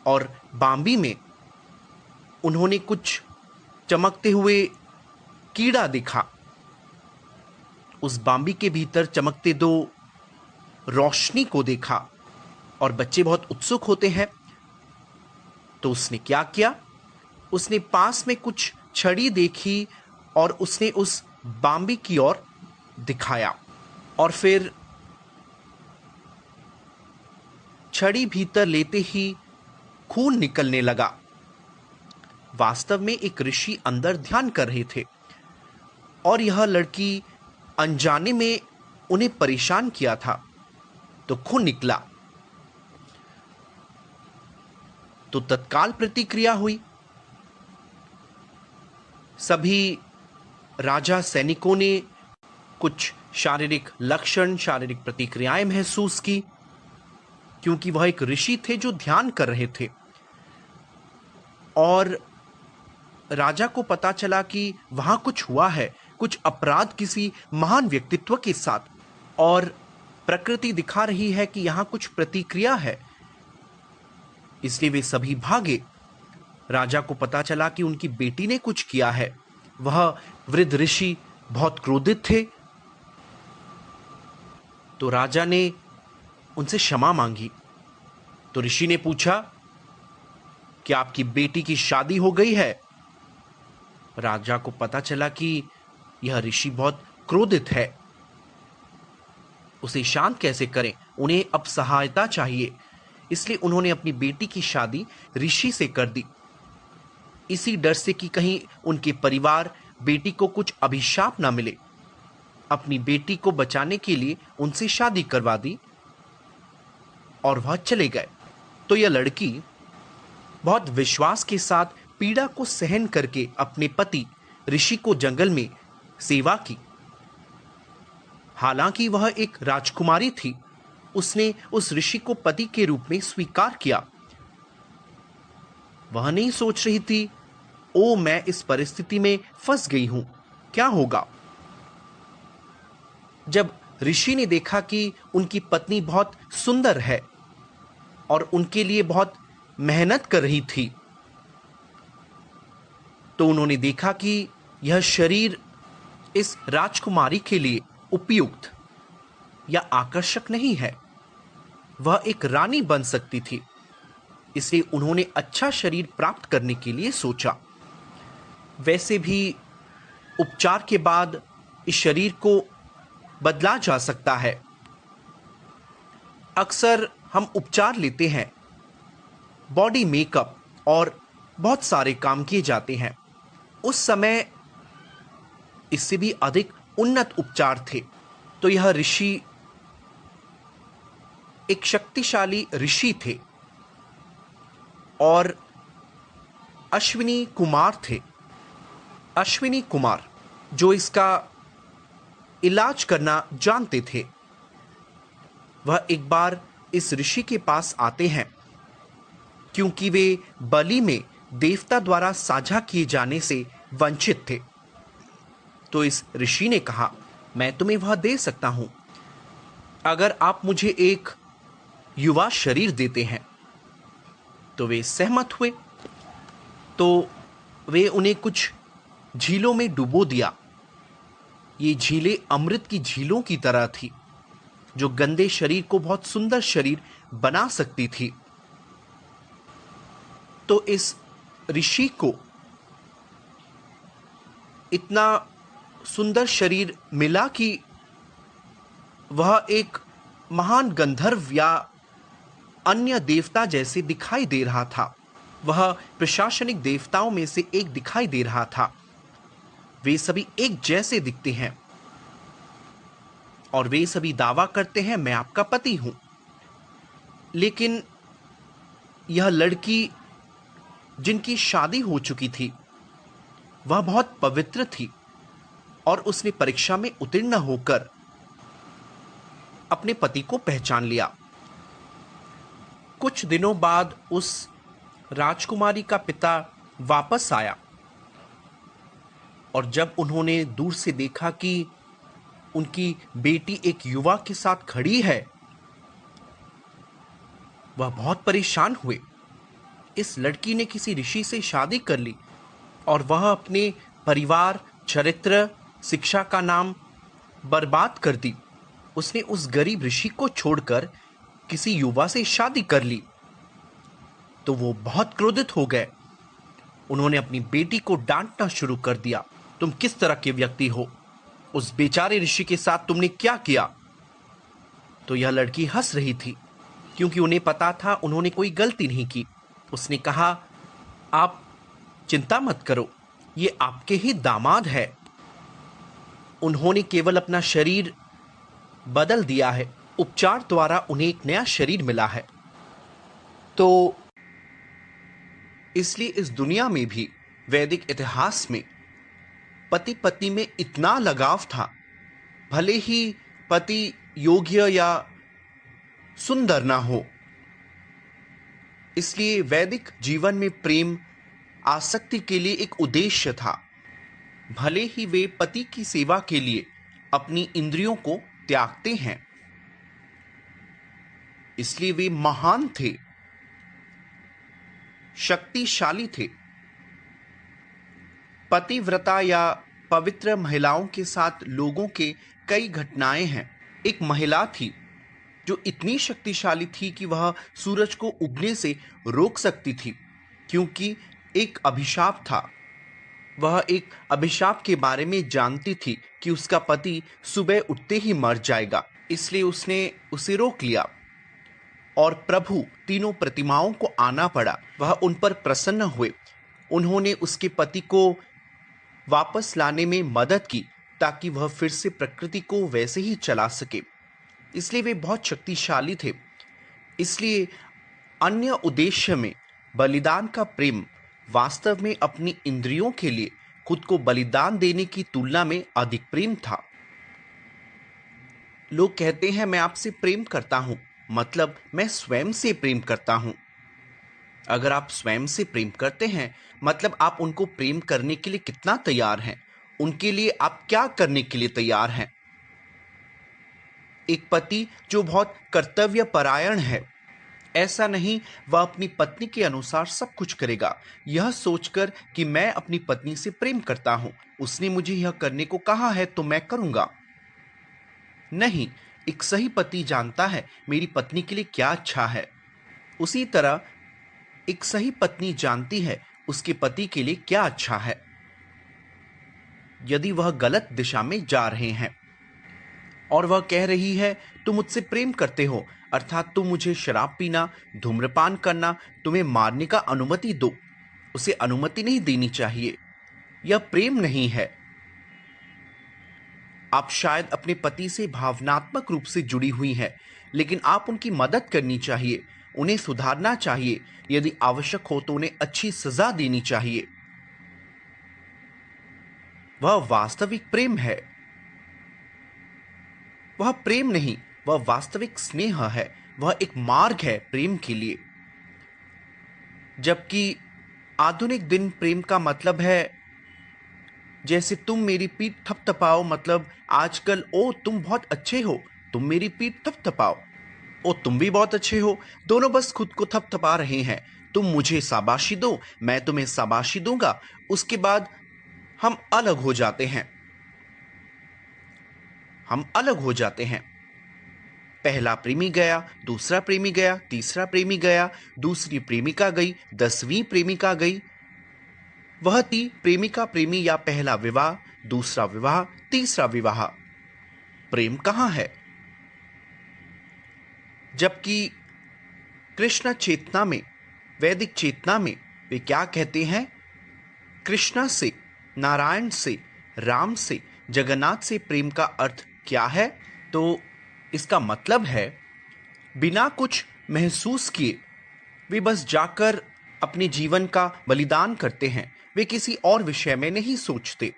Speaker 1: और बांबी में उन्होंने कुछ चमकते हुए कीड़ा देखा। उस बांबी के भीतर चमकते दो रोशनी को देखा और बच्चे बहुत उत्सुक होते हैं। तो उसने क्या किया, उसने पास में कुछ छड़ी देखी और उसने उस बांबी की ओर दिखाया और फिर छड़ी भीतर लेते ही खून निकलने लगा। वास्तव में एक ऋषि अंदर ध्यान कर रहे थे और यह लड़की अनजाने में उन्हें परेशान किया था, तो खून निकला। तो तत्काल प्रतिक्रिया हुई। सभी राजा सैनिकों ने कुछ शारीरिक लक्षण, शारीरिक प्रतिक्रियाएं महसूस की, क्योंकि वह एक ऋषि थे जो ध्यान कर रहे थे। और राजा को पता चला कि वहां कुछ हुआ है, कुछ अपराध किसी महान व्यक्तित्व के साथ, और प्रकृति दिखा रही है कि यहां कुछ प्रतिक्रिया है। इसलिए वे सभी भागे। राजा को पता चला कि उनकी बेटी ने कुछ किया है। वह वृद्ध ऋषि बहुत क्रोधित थे। तो राजा ने उनसे क्षमा मांगी। तो ऋषि ने पूछा कि आपकी बेटी की शादी हो गई है? राजा को पता चला कि यह ऋषि बहुत क्रोधित है, उसे शांत कैसे करें, उन्हें अब सहायता चाहिए। इसलिए उन्होंने अपनी बेटी की शादी ऋषि से कर दी, इसी डर से कि कहीं उनके परिवार बेटी को कुछ अभिशाप ना मिले। अपनी बेटी को बचाने के लिए उनसे शादी करवा दी और वह चले गए। तो यह लड़की बहुत विश्वास के साथ पीड़ा को सहन करके अपने पति ऋषि को जंगल में सेवा की। हालांकि वह एक राजकुमारी थी, उसने उस ऋषि को पति के रूप में स्वीकार किया। वह नहीं सोच रही थी, ओ मैं इस परिस्थिति में फंस गई हूं, क्या होगा। जब ऋषि ने देखा कि उनकी पत्नी बहुत सुंदर है और उनके लिए बहुत मेहनत कर रही थी, तो उन्होंने देखा कि यह शरीर इस राजकुमारी के लिए उपयुक्त या आकर्षक नहीं है, वह एक रानी बन सकती थी। इसलिए उन्होंने अच्छा शरीर प्राप्त करने के लिए सोचा। वैसे भी उपचार के बाद इस शरीर को बदला जा सकता है। अक्सर हम उपचार लेते हैं, बॉडी मेकअप और बहुत सारे काम किए जाते हैं। उस समय इससे भी अधिक उन्नत उपचार थे। तो यह ऋषि एक शक्तिशाली ऋषि थे और अश्विनी कुमार थे। अश्विनी कुमार जो इसका इलाज करना जानते थे, वह एक बार इस ऋषि के पास आते हैं, क्योंकि वे बलि में देवता द्वारा साझा किए जाने से वंचित थे। तो इस ऋषि ने कहा, मैं तुम्हें वह दे सकता हूं अगर आप मुझे एक युवा शरीर देते हैं। तो वे सहमत हुए। तो वे उन्हें कुछ झीलों में डुबो दिया। ये झीलें अमृत की झीलों की तरह थी, जो गंदे शरीर को बहुत सुंदर शरीर बना सकती थी। तो इस ऋषि को इतना सुंदर शरीर मिला कि वह एक महान गंधर्व या अन्य देवता जैसे दिखाई दे रहा था। वह प्रशासनिक देवताओं में से एक दिखाई दे रहा था। वे सभी एक जैसे दिखते हैं और वे सभी दावा करते हैं, मैं आपका पति हूं। लेकिन यह लड़की जिनकी शादी हो चुकी थी, वह बहुत पवित्र थी और उसने परीक्षा में उत्तीर्ण होकर अपने पति को पहचान लिया। कुछ दिनों बाद उस राजकुमारी का पिता वापस आया और जब उन्होंने दूर से देखा कि उनकी बेटी एक युवा के साथ खड़ी है, वह बहुत परेशान हुए। इस लड़की ने किसी ऋषि से शादी कर ली और वह अपने परिवार, चरित्र, शिक्षा का नाम बर्बाद कर दी। उसने उस गरीब ऋषि को छोड़कर किसी युवा से शादी कर ली। तो वो बहुत क्रोधित हो गए। उन्होंने अपनी बेटी को डांटना शुरू कर दिया, तुम किस तरह के व्यक्ति हो, उस बेचारे ऋषि के साथ तुमने क्या किया। तो यह लड़की हंस रही थी, क्योंकि उन्हें पता था उन्होंने कोई गलती नहीं की। उसने कहा, आप चिंता मत करो, ये आपके ही दामाद है, उन्होंने केवल अपना शरीर बदल दिया है, उपचार द्वारा उन्हें एक नया शरीर मिला है। तो इसलिए इस दुनिया में भी वैदिक इतिहास में पति पत्नी में इतना लगाव था, भले ही पति योग्य या सुंदर ना हो। इसलिए वैदिक जीवन में प्रेम आसक्ति के लिए एक उद्देश्य था। भले ही वे पति की सेवा के लिए अपनी इंद्रियों को त्यागते हैं, इसलिए वे महान थे, शक्तिशाली थे। पतिव्रता या पवित्र महिलाओं के साथ लोगों के कई घटनाएं हैं। एक महिला थी जो इतनी शक्तिशाली थी कि वह सूरज को उगने से रोक सकती थी, क्योंकि एक अभिशाप था। वह एक अभिशाप के बारे में जानती थी कि उसका पति सुबह उठते ही मर जाएगा, इसलिए उसने उसे रोक लिया और प्रभु तीनों प्रतिमाओं को आना पड़ा। वह उन पर प्रसन्न हुए। उन्होंने उसके पति को वापस लाने में मदद की ताकि वह फिर से प्रकृति को वैसे ही चला सके। इसलिए वे बहुत शक्तिशाली थे। इसलिए अन्य उद्देश्य में बलिदान का प्रेम वास्तव में अपनी इंद्रियों के लिए खुद को बलिदान देने की तुलना में अधिक प्रेम था। लोग कहते हैं मैं आपसे प्रेम करता हूं, मतलब मैं स्वयं से प्रेम करता हूं। अगर आप स्वयं से प्रेम करते हैं, मतलब आप उनको प्रेम करने के लिए कितना तैयार हैं, उनके लिए आप क्या करने के लिए तैयार हैं। एक पति जो बहुत कर्तव्य परायण है, ऐसा नहीं वह अपनी पत्नी के अनुसार सब कुछ करेगा, यह सोचकर कि मैं अपनी पत्नी से प्रेम करता हूं, उसने मुझे यह करने को कहा है तो मैं करूंगा। नहीं, एक सही पति जानता है मेरी पत्नी के लिए क्या अच्छा है। उसी तरह एक सही पत्नी जानती है उसके पति के लिए क्या अच्छा है। यदि वह गलत दिशा में जा रहे हैं और वह कह रही है तुम मुझसे प्रेम करते हो, अर्थात तुम मुझे शराब पीना, धूम्रपान करना, तुम्हें मारने का अनुमति दो, उसे अनुमति नहीं देनी चाहिए। यह प्रेम नहीं है। आप शायद अपने पति से भावनात्मक रूप से जुड़ी हुई हैं, लेकिन आप उनकी मदद करनी चाहिए, उन्हें सुधारना चाहिए, यदि आवश्यक हो तो उन्हें अच्छी सजा देनी चाहिए। वह वास्तविक प्रेम है। वह प्रेम नहीं, वह वास्तविक स्नेह है। वह एक मार्ग है प्रेम के लिए। जबकि आधुनिक दिन प्रेम का मतलब है जैसे तुम मेरी पीठ थपथपाओ, मतलब आजकल ओ तुम बहुत अच्छे हो, तुम मेरी पीठ थपथपाओ, ओ तुम भी बहुत अच्छे हो, दोनों बस खुद को थपथपा रहे हैं। तुम मुझे शाबाशी दो, मैं तुम्हें शाबाशी दूंगा, उसके बाद हम अलग हो जाते हैं। हम अलग हो जाते हैं। पहला प्रेमी गया, दूसरा प्रेमी गया, तीसरा प्रेमी गया, दूसरी प्रेमिका गई, 10वीं प्रेमिका गई। वह थी प्रेमिका प्रेमी या पहला विवाह, दूसरा विवाह, तीसरा विवाह। प्रेम कहां है? जबकि कृष्ण चेतना में, वैदिक चेतना में वे क्या कहते हैं? कृष्णा से, नारायण से, राम से, जगन्नाथ से प्रेम का अर्थ क्या है? तो इसका मतलब है बिना कुछ महसूस किए वे बस जाकर अपने जीवन का बलिदान करते हैं। वे किसी और विषय में नहीं सोचते।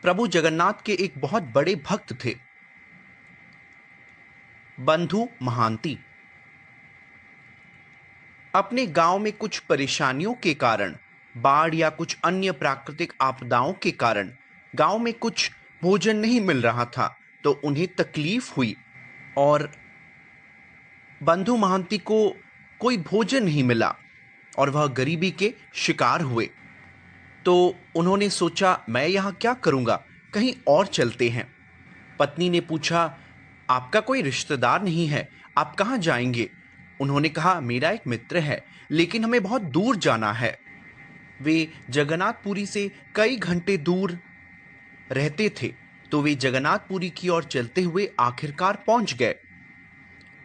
Speaker 1: प्रभु जगन्नाथ के एक बहुत बड़े भक्त थे, बंधु महांती। अपने गांव में कुछ परेशानियों के कारण, बाढ़ या कुछ अन्य प्राकृतिक आपदाओं के कारण गांव में कुछ भोजन नहीं मिल रहा था, तो उन्हें तकलीफ हुई और बंधु महांती को कोई भोजन नहीं मिला और वह गरीबी के शिकार हुए। तो उन्होंने सोचा मैं यहाँ क्या करूँगा, कहीं और चलते हैं। पत्नी ने पूछा आपका कोई रिश्तेदार नहीं है, आप कहाँ जाएंगे? उन्होंने कहा मेरा एक मित्र है, लेकिन हमें बहुत दूर जाना है। वे जगन्नाथपुरी से कई घंटे दूर रहते थे, तो वे जगन्नाथपुरी की ओर चलते हुए आखिरकार पहुंच गए।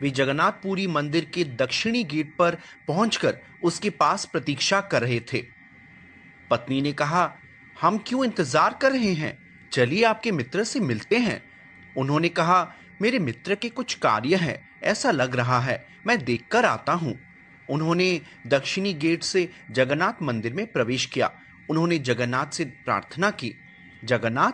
Speaker 1: वे जगन्नाथपुरी मंदिर के दक्षिणी गेट पर पहुंचकर उसके पास प्रतीक्षा कर रहे थे। पत्नी ने कहा हम क्यों इंतजार कर रहे हैं, चलिए आपके मित्र से मिलते हैं। उन्होंने कहा मेरे मित्र के कुछ कार्य हैं, ऐसा लग रहा है, मैं देखकर आता हूं। उन्होंने दक्षिणी गेट से जगन्नाथ मंदिर में प्रवेश किया। उन्होंने जगन्नाथ से प्रार्थना की, जगन्नाथ,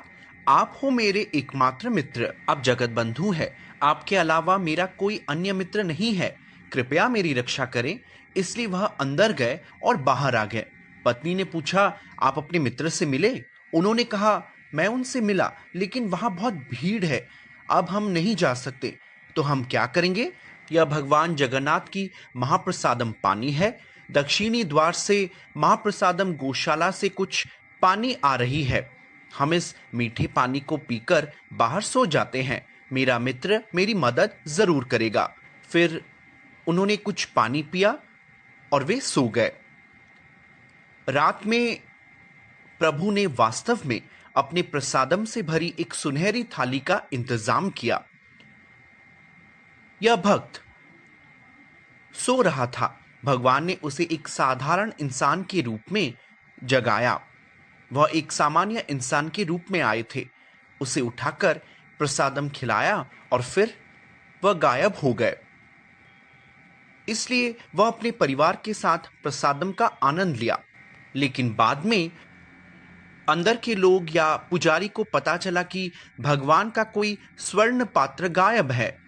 Speaker 1: आप हो मेरे एकमात्र मित्र, आप जगत बंधु है, आपके अलावा मेरा कोई अन्य मित्र नहीं है, कृपया मेरी रक्षा करें। इसलिए वह अंदर गए और बाहर आ गए। पत्नी ने पूछा, आप अपने मित्र से मिले? उन्होंने कहा, मैं उनसे मिला, लेकिन वहां बहुत भीड़ है, अब हम नहीं जा सकते। तो हम क्या करेंगे? यह भगवान जगन्नाथ की महाप्रसादम पानी है। दक्षिणी द्वार से महाप्रसादम गौशाला से कुछ पानी आ रही है। हम इस मीठे पानी को पीकर बाहर सो जाते हैं। मेरा मित्र मेरी मदद जरूर करेगा। फिर उन्होंने कुछ पानी पिया और वे सो गए। रात में प्रभु ने वास्तव में अपने प्रसादम से भरी एक सुनहरी थाली का इंतजाम किया। यह भक्त सो रहा था। भगवान ने उसे एक साधारण इंसान के रूप में जगाया। वह एक सामान्य इंसान के रूप में आए थे। उसे उठाकर प्रसादम खिलाया और फिर वह गायब हो गए। इसलिए वह अपने परिवार के साथ प्रसादम का आनंद लिया। लेकिन बाद में अंदर के लोग या पुजारी को पता चला कि भगवान का कोई स्वर्ण पात्र गायब है,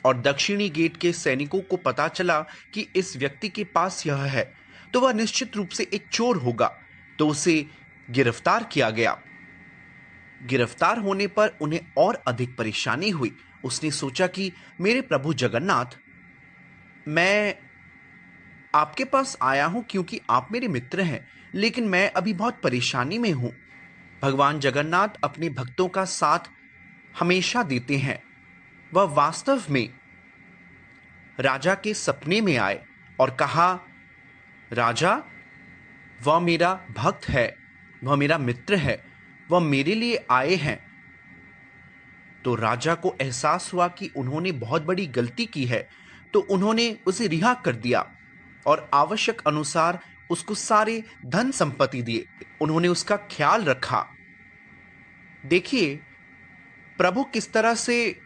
Speaker 1: और दक्षिणी गेट के सैनिकों को पता चला कि इस व्यक्ति के पास यह है, तो वह निश्चित रूप से एक चोर होगा। तो उसे गिरफ्तार किया गया। गिरफ्तार होने पर उन्हें और अधिक परेशानी हुई। उसने सोचा कि मेरे प्रभु जगन्नाथ, मैं आपके पास आया हूं क्योंकि आप मेरे मित्र हैं, लेकिन मैं अभी बहुत परेशानी में हूं। भगवान जगन्नाथ अपने भक्तों का साथ हमेशा देते हैं। वह वास्तव में राजा के सपने में आए और कहा, राजा, वह मेरा भक्त है, वह मेरा मित्र है, वह मेरे लिए आए हैं। तो राजा को एहसास हुआ कि उन्होंने बहुत बड़ी गलती की है, तो उन्होंने उसे रिहा कर दिया और आवश्यक अनुसार उसको सारे धन संपत्ति दिए। उन्होंने उसका ख्याल रखा। देखिए प्रभु किस तरह से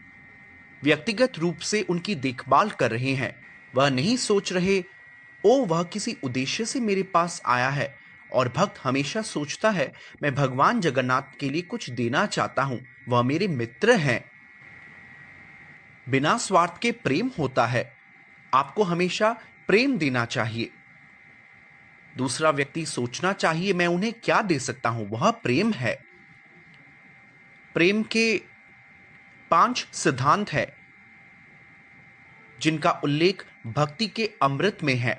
Speaker 1: व्यक्तिगत रूप से उनकी देखभाल कर रहे हैं। वह नहीं सोच रहे, ओ वह किसी उद्देश्य से मेरे पास आया है। और भक्त हमेशा सोचता है, मैं भगवान जगन्नाथ के लिए कुछ देना चाहता हूं, वह मेरे मित्र हैं। बिना स्वार्थ के प्रेम होता है। आपको हमेशा प्रेम देना चाहिए। दूसरा व्यक्ति सोचना चाहिए, मैं उन्हें क्या दे सकता हूं, वह प्रेम है। प्रेम के 5 सिद्धांत हैं जिनका उल्लेख भक्ति के अमृत में है।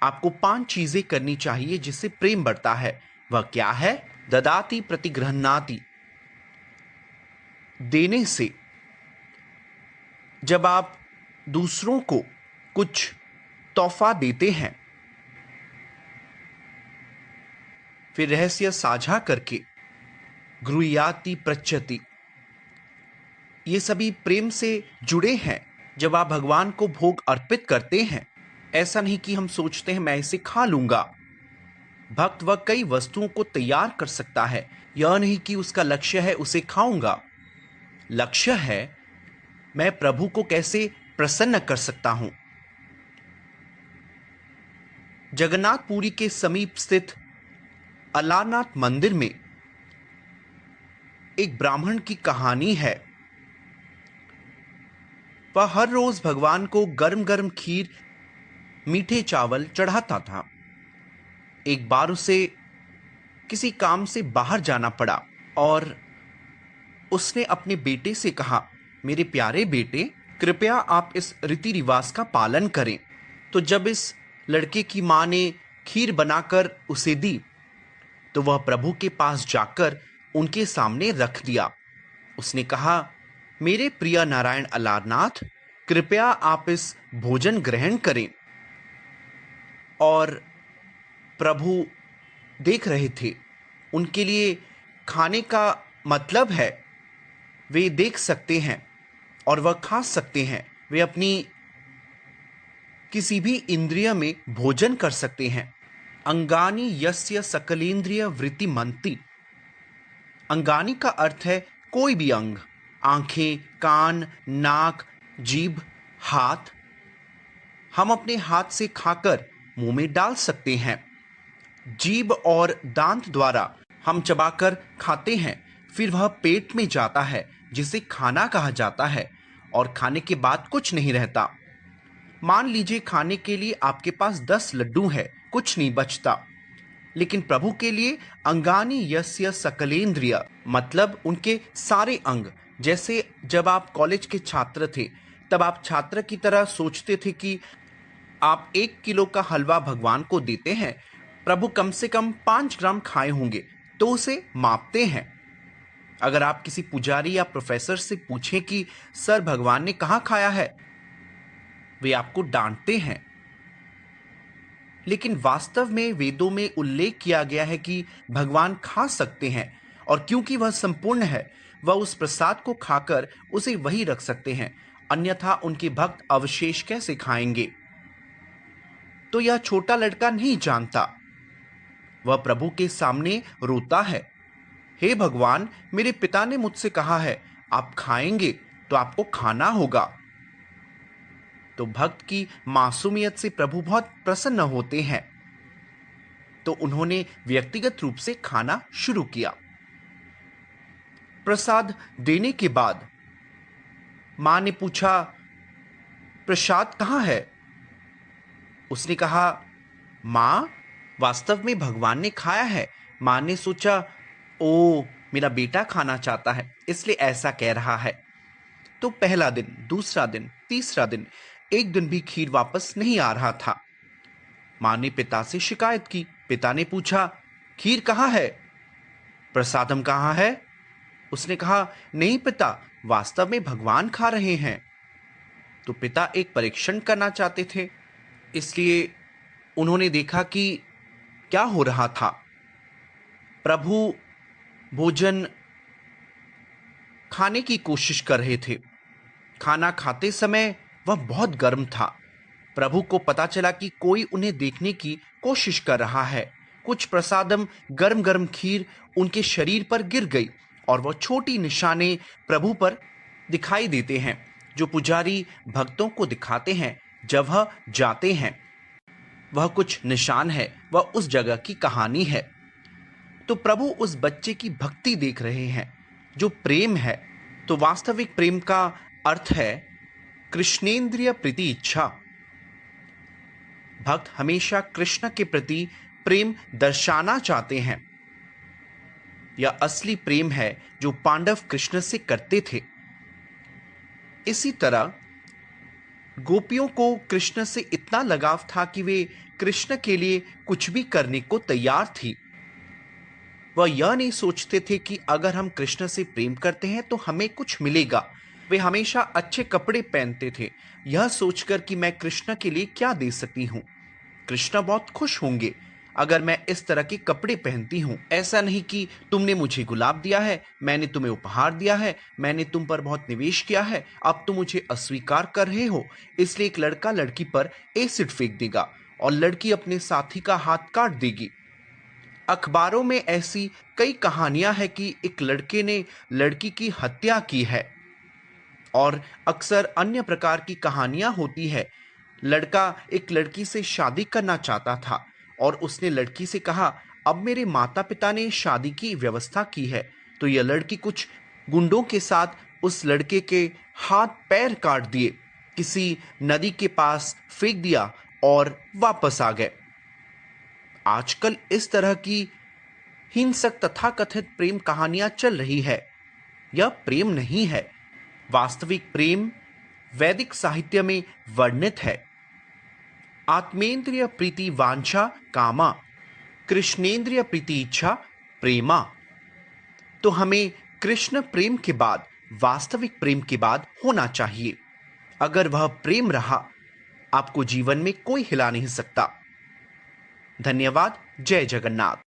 Speaker 1: आपको 5 चीजें करनी चाहिए जिससे प्रेम बढ़ता है। वह क्या है? ददाति प्रतिगृह्णाति, देने से। जब आप दूसरों को कुछ तोहफा देते हैं, फिर रहस्य साझा करके, गृह्याति पृच्छति, ये सभी प्रेम से जुड़े हैं। जब आप भगवान को भोग अर्पित करते हैं, ऐसा नहीं कि हम सोचते हैं मैं इसे खा लूंगा। भक्त वह कई वस्तुओं को तैयार कर सकता है। यह नहीं कि उसका लक्ष्य है उसे खाऊंगा। लक्ष्य है मैं प्रभु को कैसे प्रसन्न कर सकता हूं। जगन्नाथपुरी के समीप स्थित अलारनाथ मंदिर में एक ब्राह्मण की कहानी है। वह हर रोज भगवान को गर्म गर्म खीर, मीठे चावल चढ़ाता था। एक बार उसे किसी काम से बाहर जाना पड़ा और उसने अपने बेटे से कहा, मेरे प्यारे बेटे, कृपया आप इस रीति रिवाज का पालन करें। तो जब इस लड़के की मां ने खीर बनाकर उसे दी, तो वह प्रभु के पास जाकर उनके सामने रख दिया। उसने कहा, मेरे प्रिय नारायण अलारनाथ, कृपया आप इस भोजन ग्रहण करें। और प्रभु देख रहे थे। उनके लिए खाने का मतलब है वे देख सकते हैं और वह खा सकते हैं। वे अपनी किसी भी इंद्रिय में भोजन कर सकते हैं। अंगानी यस्य सकलेंद्रिय वृत्ति मंति। अंगानी का अर्थ है कोई भी अंग, आंखें, कान, नाक, जीभ, हाथ। हम अपने हाथ से खाकर मुंह में डाल सकते हैं। जीभ और दांत द्वारा हम चबाकर खाते हैं, फिर वह पेट में जाता है जिसे खाना कहा जाता है, और खाने के बाद कुछ नहीं रहता। मान लीजिए खाने के लिए आपके पास 10 लड्डू है, कुछ नहीं बचता। लेकिन प्रभु के लिए अंगानि यस्य सकलेंद्रिय, मतलब उनके सारे अंग। जैसे जब आप कॉलेज के छात्र थे, तब आप छात्र की तरह सोचते थे कि आप 1 किलो का हलवा भगवान को देते हैं, प्रभु कम से कम 5 ग्राम खाए होंगे, तो उसे मापते हैं। अगर आप किसी पुजारी या प्रोफेसर से पूछें कि सर भगवान ने कहाँ खाया है, वे आपको डांटते हैं। लेकिन वास्तव में वेदों में उल्लेख किया गया है कि भगवान खा सकते हैं, और क्योंकि वह संपूर्ण है, वह उस प्रसाद को खाकर उसे वही रख सकते हैं, अन्यथा उनके भक्त अवशेष कैसे खाएंगे। तो यह छोटा लड़का नहीं जानता, वह प्रभु के सामने रोता है, हे भगवान, मेरे पिता ने मुझसे कहा है आप खाएंगे तो आपको खाना होगा। तो भक्त की मासूमियत से प्रभु बहुत प्रसन्न होते हैं, तो उन्होंने व्यक्तिगत रूप से खाना शुरू किया। प्रसाद देने के बाद मां ने पूछा, प्रसाद कहाँ है? उसने कहा, मां, वास्तव में भगवान ने खाया है। मां ने सोचा, ओ, मेरा बेटा खाना चाहता है, इसलिए ऐसा कह रहा है। तो पहला दिन, दूसरा दिन, तीसरा दिन, एक दिन भी खीर वापस नहीं आ रहा था। मां ने पिता से शिकायत की। पिता ने पूछा, खीर कहाँ है? प्रसादम कहाँ है? उसने कहा, नहीं पिता, वास्तव में भगवान खा रहे हैं। तो पिता एक परीक्षण करना चाहते थे, इसलिए उन्होंने देखा कि क्या हो रहा था। प्रभु भोजन खाने की कोशिश कर रहे थे। खाना खाते समय वह बहुत गर्म था। प्रभु को पता चला कि कोई उन्हें देखने की कोशिश कर रहा है। कुछ प्रसादम गर्म गर्म खीर उनके शरीर पर गिर गई, और वह छोटी निशाने प्रभु पर दिखाई देते हैं, जो पुजारी भक्तों को दिखाते हैं जब वह जाते हैं। वह कुछ निशान है, वह उस जगह की कहानी है। तो प्रभु उस बच्चे की भक्ति देख रहे हैं, जो प्रेम है। तो वास्तविक प्रेम का अर्थ है कृष्णेंद्रिय प्रीति इच्छा। भक्त हमेशा कृष्ण के प्रति प्रेम दर्शाना चाहते हैं। यह असली प्रेम है जो पांडव कृष्ण से करते थे। इसी तरह गोपियों को कृष्ण से इतना लगाव था कि वे कृष्ण के लिए कुछ भी करने को तैयार थी। वह यह नहीं सोचते थे कि अगर हम कृष्ण से प्रेम करते हैं तो हमें कुछ मिलेगा। वे हमेशा अच्छे कपड़े पहनते थे, यह सोचकर कि मैं कृष्ण के लिए क्या दे सकती हूँ। कृष्ण बहुत खुश होंगे अगर मैं इस तरह के कपड़े पहनती हूँ। ऐसा नहीं कि तुमने मुझे गुलाब दिया है, मैंने तुम्हें उपहार दिया है, मैंने तुम पर बहुत निवेश किया है, अब तुम मुझे अस्वीकार कर रहे हो, इसलिए एक लड़का लड़की पर एसिड फेंक देगा और लड़की अपने साथी का हाथ काट देगी। अखबारों में ऐसी कई कहानियां हैं कि एक लड़के ने लड़की की हत्या की है, और अक्सर अन्य प्रकार की कहानियां होती है। लड़का एक लड़की से शादी करना चाहता था और उसने लड़की से कहा, अब मेरे माता पिता ने शादी की व्यवस्था की है। तो यह लड़की कुछ गुंडों के साथ उस लड़के के हाथ पैर काट दिए, किसी नदी के पास फेंक दिया और वापस आ गए। आजकल इस तरह की हिंसक तथाकथित प्रेम कहानियां चल रही है। यह प्रेम नहीं है। वास्तविक प्रेम वैदिक साहित्य में वर्णित है। आत्मेंद्रिय प्रीति वांछा कामा, कृष्णेंद्रिय प्रीति इच्छा प्रेमा। तो हमें कृष्ण प्रेम के बाद वास्तविक प्रेम के बाद होना चाहिए। अगर वह प्रेम रहा, आपको जीवन में कोई हिला नहीं सकता। धन्यवाद। जय जगन्नाथ।